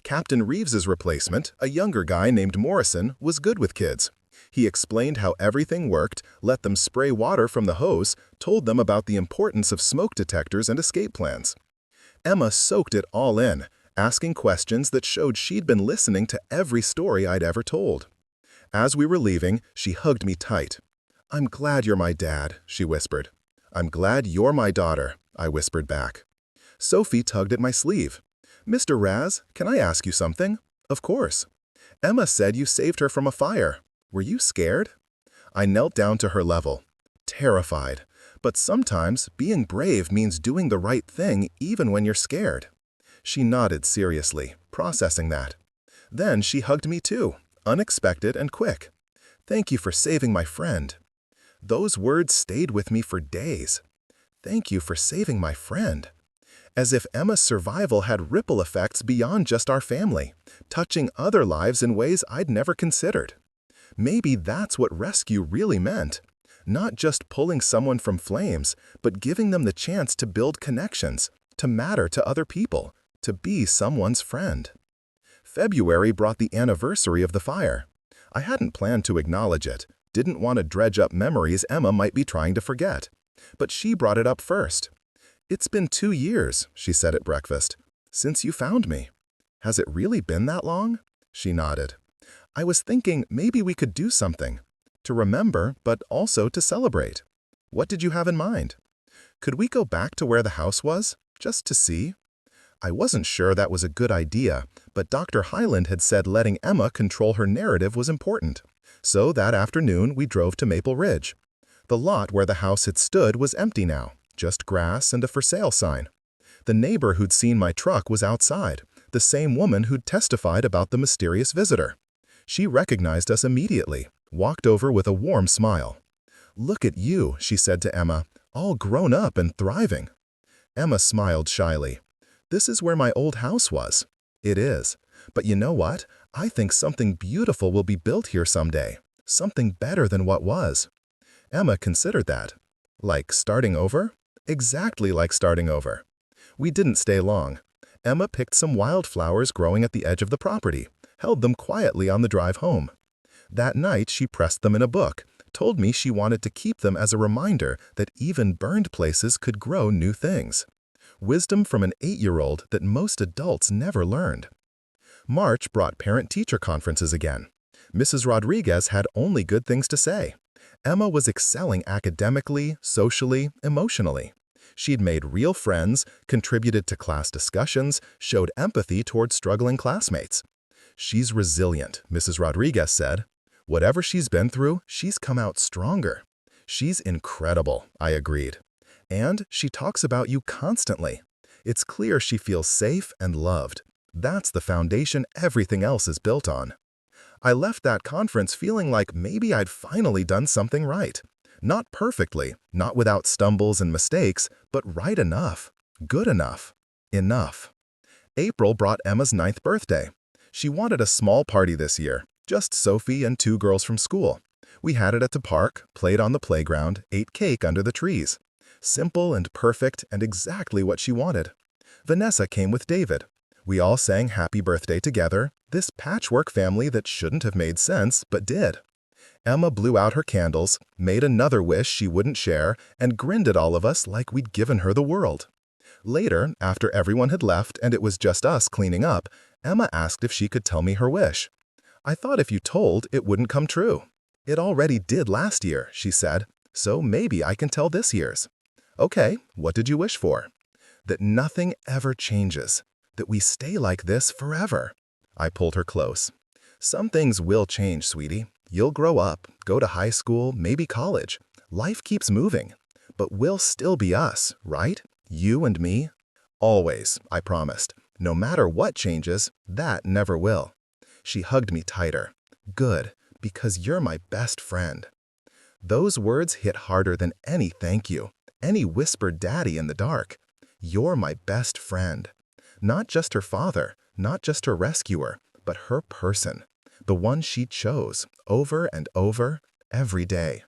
Captain Reeves's replacement, a younger guy named Morrison, was good with kids. He explained how everything worked, let them spray water from the hose, told them about the importance of smoke detectors and escape plans. Emma soaked it all in, asking questions that showed she'd been listening to every story I'd ever told. As we were leaving, she hugged me tight. "I'm glad you're my dad," she whispered. "I'm glad you're my daughter," I whispered back. Sophie tugged at my sleeve. "Mr. Raz, can I ask you something?" "Of course." "Emma said you saved her from a fire. Were you scared?" I knelt down to her level. Terrified. But sometimes being brave means doing the right thing even when you're scared. She nodded seriously, processing that. Then she hugged me too, unexpected and quick. "Thank you for saving my friend." Those words stayed with me for days. Thank you for saving my friend. As if Emma's survival had ripple effects beyond just our family, touching other lives in ways I'd never considered. Maybe that's what rescue really meant. Not just pulling someone from flames, but giving them the chance to build connections, to matter to other people, to be someone's friend. February brought the anniversary of the fire. I hadn't planned to acknowledge it, didn't want to dredge up memories Emma might be trying to forget. But she brought it up first. "It's been 2 years," she said at breakfast, "since you found me." "Has it really been that long?" She nodded. "I was thinking maybe we could do something. To remember, but also to celebrate." "What did you have in mind?" "Could we go back to where the house was, just to see?" I wasn't sure that was a good idea, but Dr. Hyland had said letting Emma control her narrative was important. So that afternoon, we drove to Maple Ridge. The lot where the house had stood was empty now, just grass and a for sale sign. The neighbor who'd seen my truck was outside, the same woman who'd testified about the mysterious visitor. She recognized us immediately, walked over with a warm smile. "Look at you," she said to Emma, "all grown up and thriving." Emma smiled shyly. "This is where my old house was." "It is. But you know what? I think something beautiful will be built here someday. Something better than what was." Emma considered that. "Like starting over?" "Exactly like starting over." We didn't stay long. Emma picked some wildflowers growing at the edge of the property, held them quietly on the drive home. That night, she pressed them in a book, told me she wanted to keep them as a reminder that even burned places could grow new things. Wisdom from an 8-year-old that most adults never learned. March brought parent-teacher conferences again. Mrs. Rodriguez had only good things to say. Emma was excelling academically, socially, emotionally. She'd made real friends, contributed to class discussions, showed empathy toward struggling classmates. "She's resilient," Mrs. Rodriguez said. "Whatever she's been through, she's come out stronger." "She's incredible," I agreed. "And she talks about you constantly. It's clear she feels safe and loved. That's the foundation everything else is built on." I left that conference feeling like maybe I'd finally done something right. Not perfectly, not without stumbles and mistakes, but right enough, good enough, enough. April brought Emma's 9th birthday. She wanted a small party this year, just Sophie and 2 girls from school. We had it at the park, played on the playground, ate cake under the trees. Simple and perfect and exactly what she wanted. Vanessa came with David. We all sang happy birthday together, this patchwork family that shouldn't have made sense but did. Emma blew out her candles, made another wish she wouldn't share, and grinned at all of us like we'd given her the world. Later, after everyone had left and it was just us cleaning up, Emma asked if she could tell me her wish. "I thought if you told, it wouldn't come true." "It already did last year," she said, "so maybe I can tell this year's." "Okay, what did you wish for?" "That nothing ever changes. That we stay like this forever." I pulled her close. "Some things will change, sweetie. You'll grow up, go to high school, maybe college. Life keeps moving. But we'll still be us, right? You and me. Always," I promised. "No matter what changes, that never will." She hugged me tighter. "Good, because you're my best friend." Those words hit harder than any thank you, any whispered daddy in the dark. You're my best friend. Not just her father, not just her rescuer, but her person. The one she chose, over and over, every day.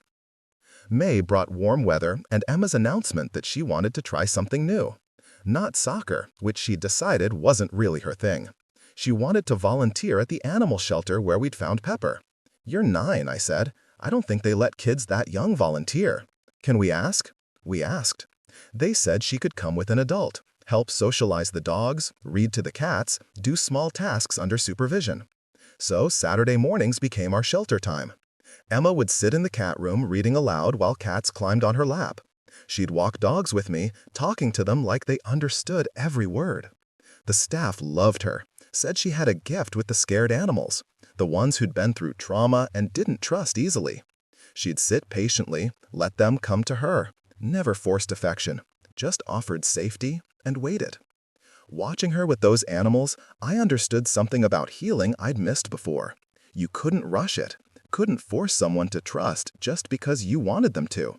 May brought warm weather and Emma's announcement that she wanted to try something new. Not soccer, which she decided wasn't really her thing. She wanted to volunteer at the animal shelter where we'd found Pepper. "You're 9, I said. "I don't think they let kids that young volunteer." "Can we ask?" We asked. They said she could come with an adult, help socialize the dogs, read to the cats, do small tasks under supervision. So Saturday mornings became our shelter time. Emma would sit in the cat room reading aloud while cats climbed on her lap. She'd walk dogs with me, talking to them like they understood every word. The staff loved her, said she had a gift with the scared animals, the ones who'd been through trauma and didn't trust easily. She'd sit patiently, let them come to her, never forced affection, just offered safety and waited. Watching her with those animals, I understood something about healing I'd missed before. You couldn't rush it, couldn't force someone to trust just because you wanted them to.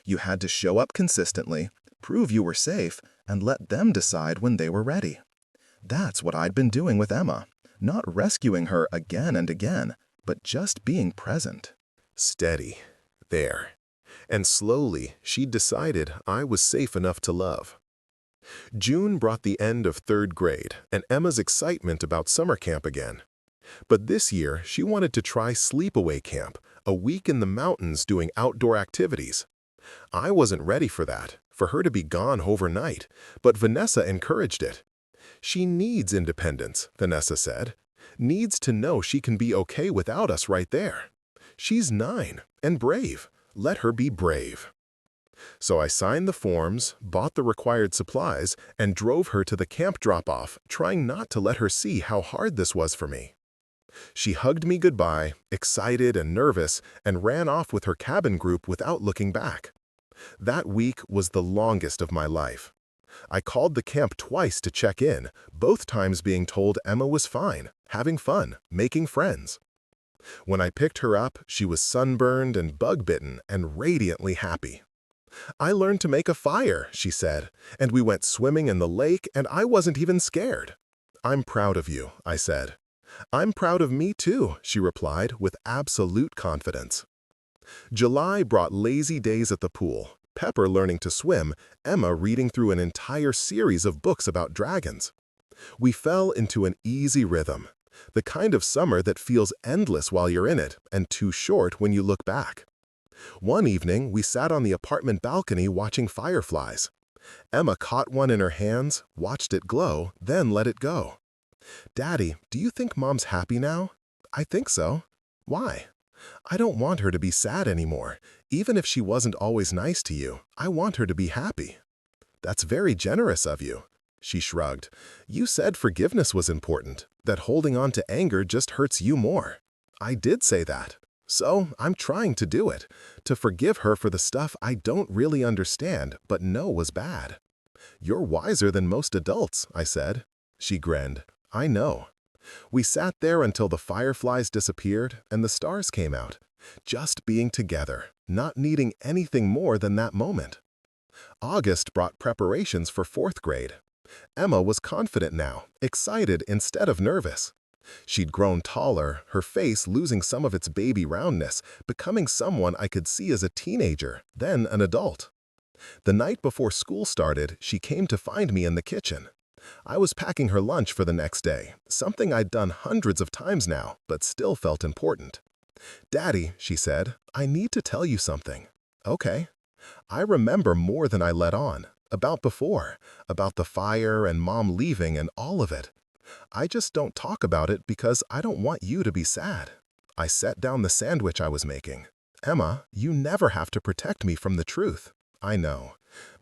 You had to show up consistently, prove you were safe, and let them decide when they were ready. That's what I'd been doing with Emma, not rescuing her again and again, but just being present. Steady. There. And slowly, she decided I was safe enough to love. June brought the end of 3rd grade and Emma's excitement about summer camp again. But this year, she wanted to try sleepaway camp, a week in the mountains doing outdoor activities. I wasn't ready for that, for her to be gone overnight, but Vanessa encouraged it. She needs independence, Vanessa said. Needs to know she can be okay without us right there. She's 9 and brave. Let her be brave. So I signed the forms, bought the required supplies, and drove her to the camp drop-off, trying not to let her see how hard this was for me. She hugged me goodbye, excited and nervous, and ran off with her cabin group without looking back. That week was the longest of my life. I called the camp twice to check in, both times being told Emma was fine, having fun, making friends. When I picked her up, she was sunburned and bug-bitten and radiantly happy. "I learned to make a fire," she said, "and we went swimming in the lake and I wasn't even scared." "I'm proud of you," I said. "I'm proud of me too," she replied with absolute confidence. July brought lazy days at the pool, Pepper learning to swim, Emma reading through an entire series of books about dragons. We fell into an easy rhythm, the kind of summer that feels endless while you're in it and too short when you look back. One evening, we sat on the apartment balcony watching fireflies. Emma caught one in her hands, watched it glow, then let it go. "Daddy, do you think Mom's happy now?" "I think so." "Why?" "I don't want her to be sad anymore. Even if she wasn't always nice to you, I want her to be happy." "That's very generous of you." She shrugged. "You said forgiveness was important, that holding on to anger just hurts you more." "I did say that. So I'm trying to do it, to forgive her for the stuff I don't really understand but know was bad." "You're wiser than most adults," I said. She grinned. "I know." We sat there until the fireflies disappeared and the stars came out, just being together, not needing anything more than that moment. August brought preparations for 4th grade. Emma was confident now, excited instead of nervous. She'd grown taller, her face losing some of its baby roundness, becoming someone I could see as a teenager, then an adult. The night before school started, she came to find me in the kitchen. I was packing her lunch for the next day, something I'd done hundreds of times now, but still felt important. "Daddy," she said, "I need to tell you something." "Okay." "I remember more than I let on, about before, about the fire and Mom leaving and all of it. I just don't talk about it because I don't want you to be sad." I set down the sandwich I was making. "Emma, you never have to protect me from the truth." "I know.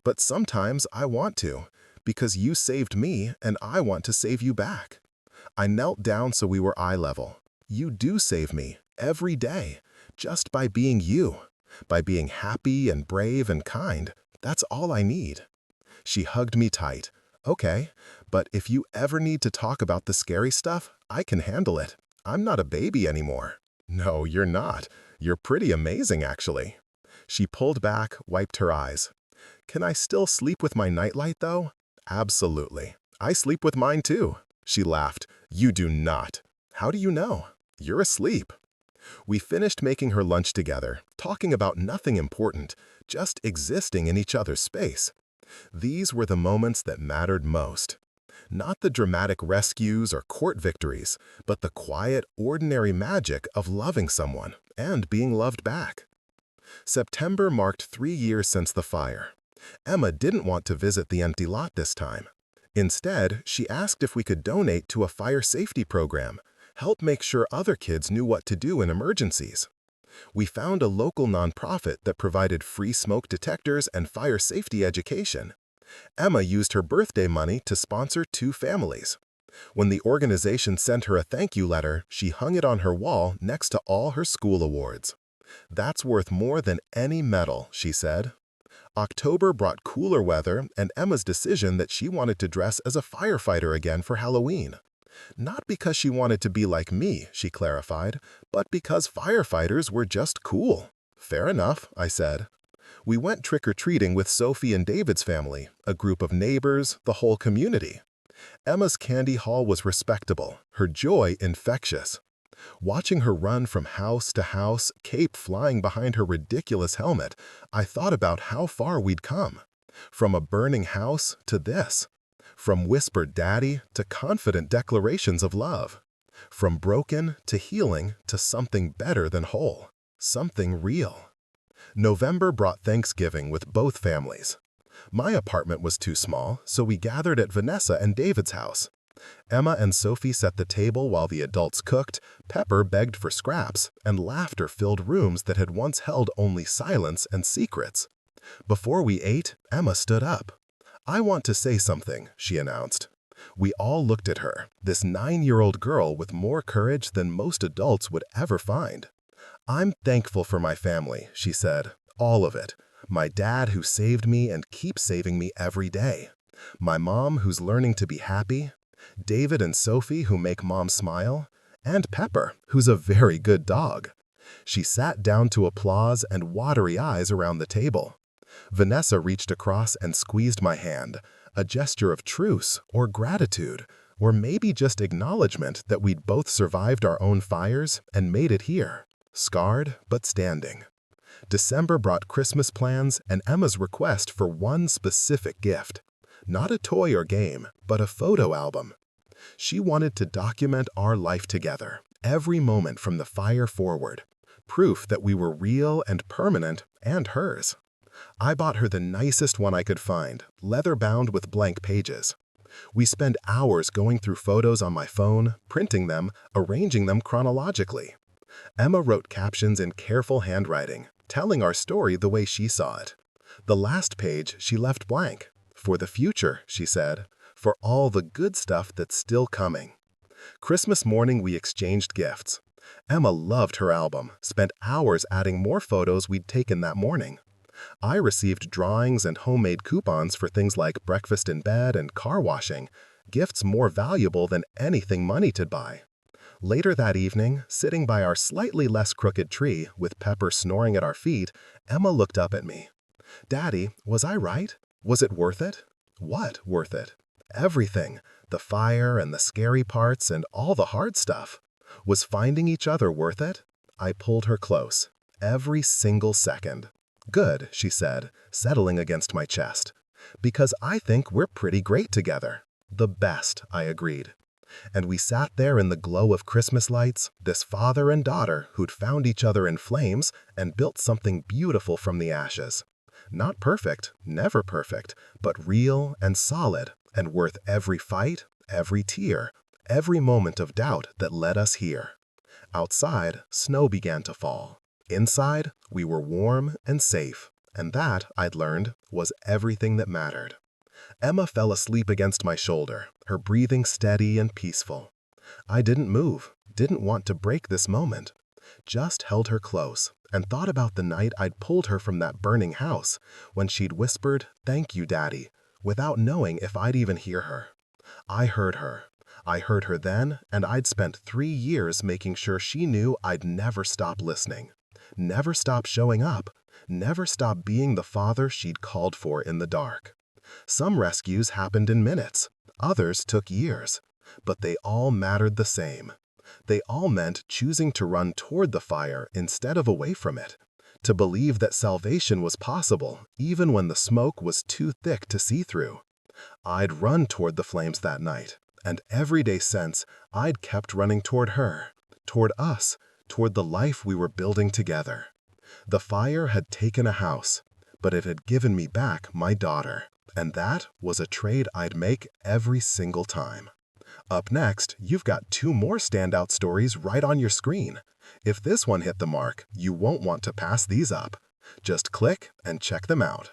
But sometimes I want to, because you saved me and I want to save you back." I knelt down so we were eye level. "You do save me, every day, just by being you, by being happy and brave and kind. That's all I need." She hugged me tight. "Okay, but if you ever need to talk about the scary stuff, I can handle it. I'm not a baby anymore." "No, you're not. You're pretty amazing, actually." She pulled back, wiped her eyes. "Can I still sleep with my nightlight, though?" "Absolutely. I sleep with mine, too." She laughed. "You do not." "How do you know?" "You're asleep." We finished making her lunch together, talking about nothing important, just existing in each other's space. These were the moments that mattered most. Not the dramatic rescues or court victories, but the quiet, ordinary magic of loving someone and being loved back. September marked 3 years since the fire. Emma didn't want to visit the empty lot this time. Instead, she asked if we could donate to a fire safety program, help make sure other kids knew what to do in emergencies. We found a local nonprofit that provided free smoke detectors and fire safety education. Emma used her birthday money to sponsor 2 families. When the organization sent her a thank you letter, she hung it on her wall next to all her school awards. "That's worth more than any medal," she said. October brought cooler weather and Emma's decision that she wanted to dress as a firefighter again for Halloween. Not because she wanted to be like me, she clarified, but because firefighters were just cool. "Fair enough," I said. We went trick-or-treating with Sophie and David's family, a group of neighbors, the whole community. Emma's candy haul was respectable, her joy infectious. Watching her run from house to house, cape flying behind her ridiculous helmet, I thought about how far we'd come. From a burning house to this. From whispered daddy to confident declarations of love. From broken to healing to something better than whole. Something real. November brought Thanksgiving with both families. My apartment was too small, so we gathered at Vanessa and David's house. Emma and Sophie set the table while the adults cooked, Pepper begged for scraps, and laughter filled rooms that had once held only silence and secrets. Before we ate, Emma stood up. "I want to say something," she announced. We all looked at her, this 9-year-old girl with more courage than most adults would ever find. "I'm thankful for my family," she said. "All of it. My dad who saved me and keeps saving me every day. My mom who's learning to be happy. David and Sophie who make mom smile. And Pepper, who's a very good dog." She sat down to applause and watery eyes around the table. Vanessa reached across and squeezed my hand, a gesture of truce or gratitude, or maybe just acknowledgement that we'd both survived our own fires and made it here, scarred but standing. December brought Christmas plans and Emma's request for one specific gift. Not a toy or game, but a photo album. She wanted to document our life together, every moment from the fire forward. Proof that we were real and permanent, and hers. I bought her the nicest one I could find, leather-bound with blank pages. We spent hours going through photos on my phone, printing them, arranging them chronologically. Emma wrote captions in careful handwriting, telling our story the way she saw it. The last page she left blank. "For the future," she said, "for all the good stuff that's still coming." Christmas morning we exchanged gifts. Emma loved her album, spent hours adding more photos we'd taken that morning. I received drawings and homemade coupons for things like breakfast in bed and car washing, gifts more valuable than anything money could buy. Later that evening, sitting by our slightly less crooked tree with Pepper snoring at our feet, Emma looked up at me. "Daddy, was I right? Was it worth it?" "What worth it?" "Everything. The fire and the scary parts and all the hard stuff. Was finding each other worth it?" I pulled her close. "Every single second." "Good," she said, settling against my chest. "Because I think we're pretty great together." "The best," I agreed. And we sat there in the glow of Christmas lights, this father and daughter who'd found each other in flames and built something beautiful from the ashes. Not perfect, never perfect, but real and solid and worth every fight, every tear, every moment of doubt that led us here. Outside, snow began to fall. Inside, we were warm and safe, and that, I'd learned, was everything that mattered. Emma fell asleep against my shoulder, her breathing steady and peaceful. I didn't move, didn't want to break this moment. Just held her close and thought about the night I'd pulled her from that burning house when she'd whispered, "Thank you, Daddy," without knowing if I'd even hear her. I heard her. I heard her then, and I'd spent 3 years making sure she knew I'd never stop listening, never stop showing up, never stop being the father she'd called for in the dark. Some rescues happened in minutes, others took years, but they all mattered the same. They all meant choosing to run toward the fire instead of away from it, to believe that salvation was possible even when the smoke was too thick to see through. I'd run toward the flames that night, and every day since, I'd kept running toward her, toward us, toward the life we were building together. The fire had taken a house, but it had given me back my daughter, and that was a trade I'd make every single time. Up next, you've got 2 more standout stories right on your screen. If this one hit the mark, you won't want to pass these up. Just click and check them out.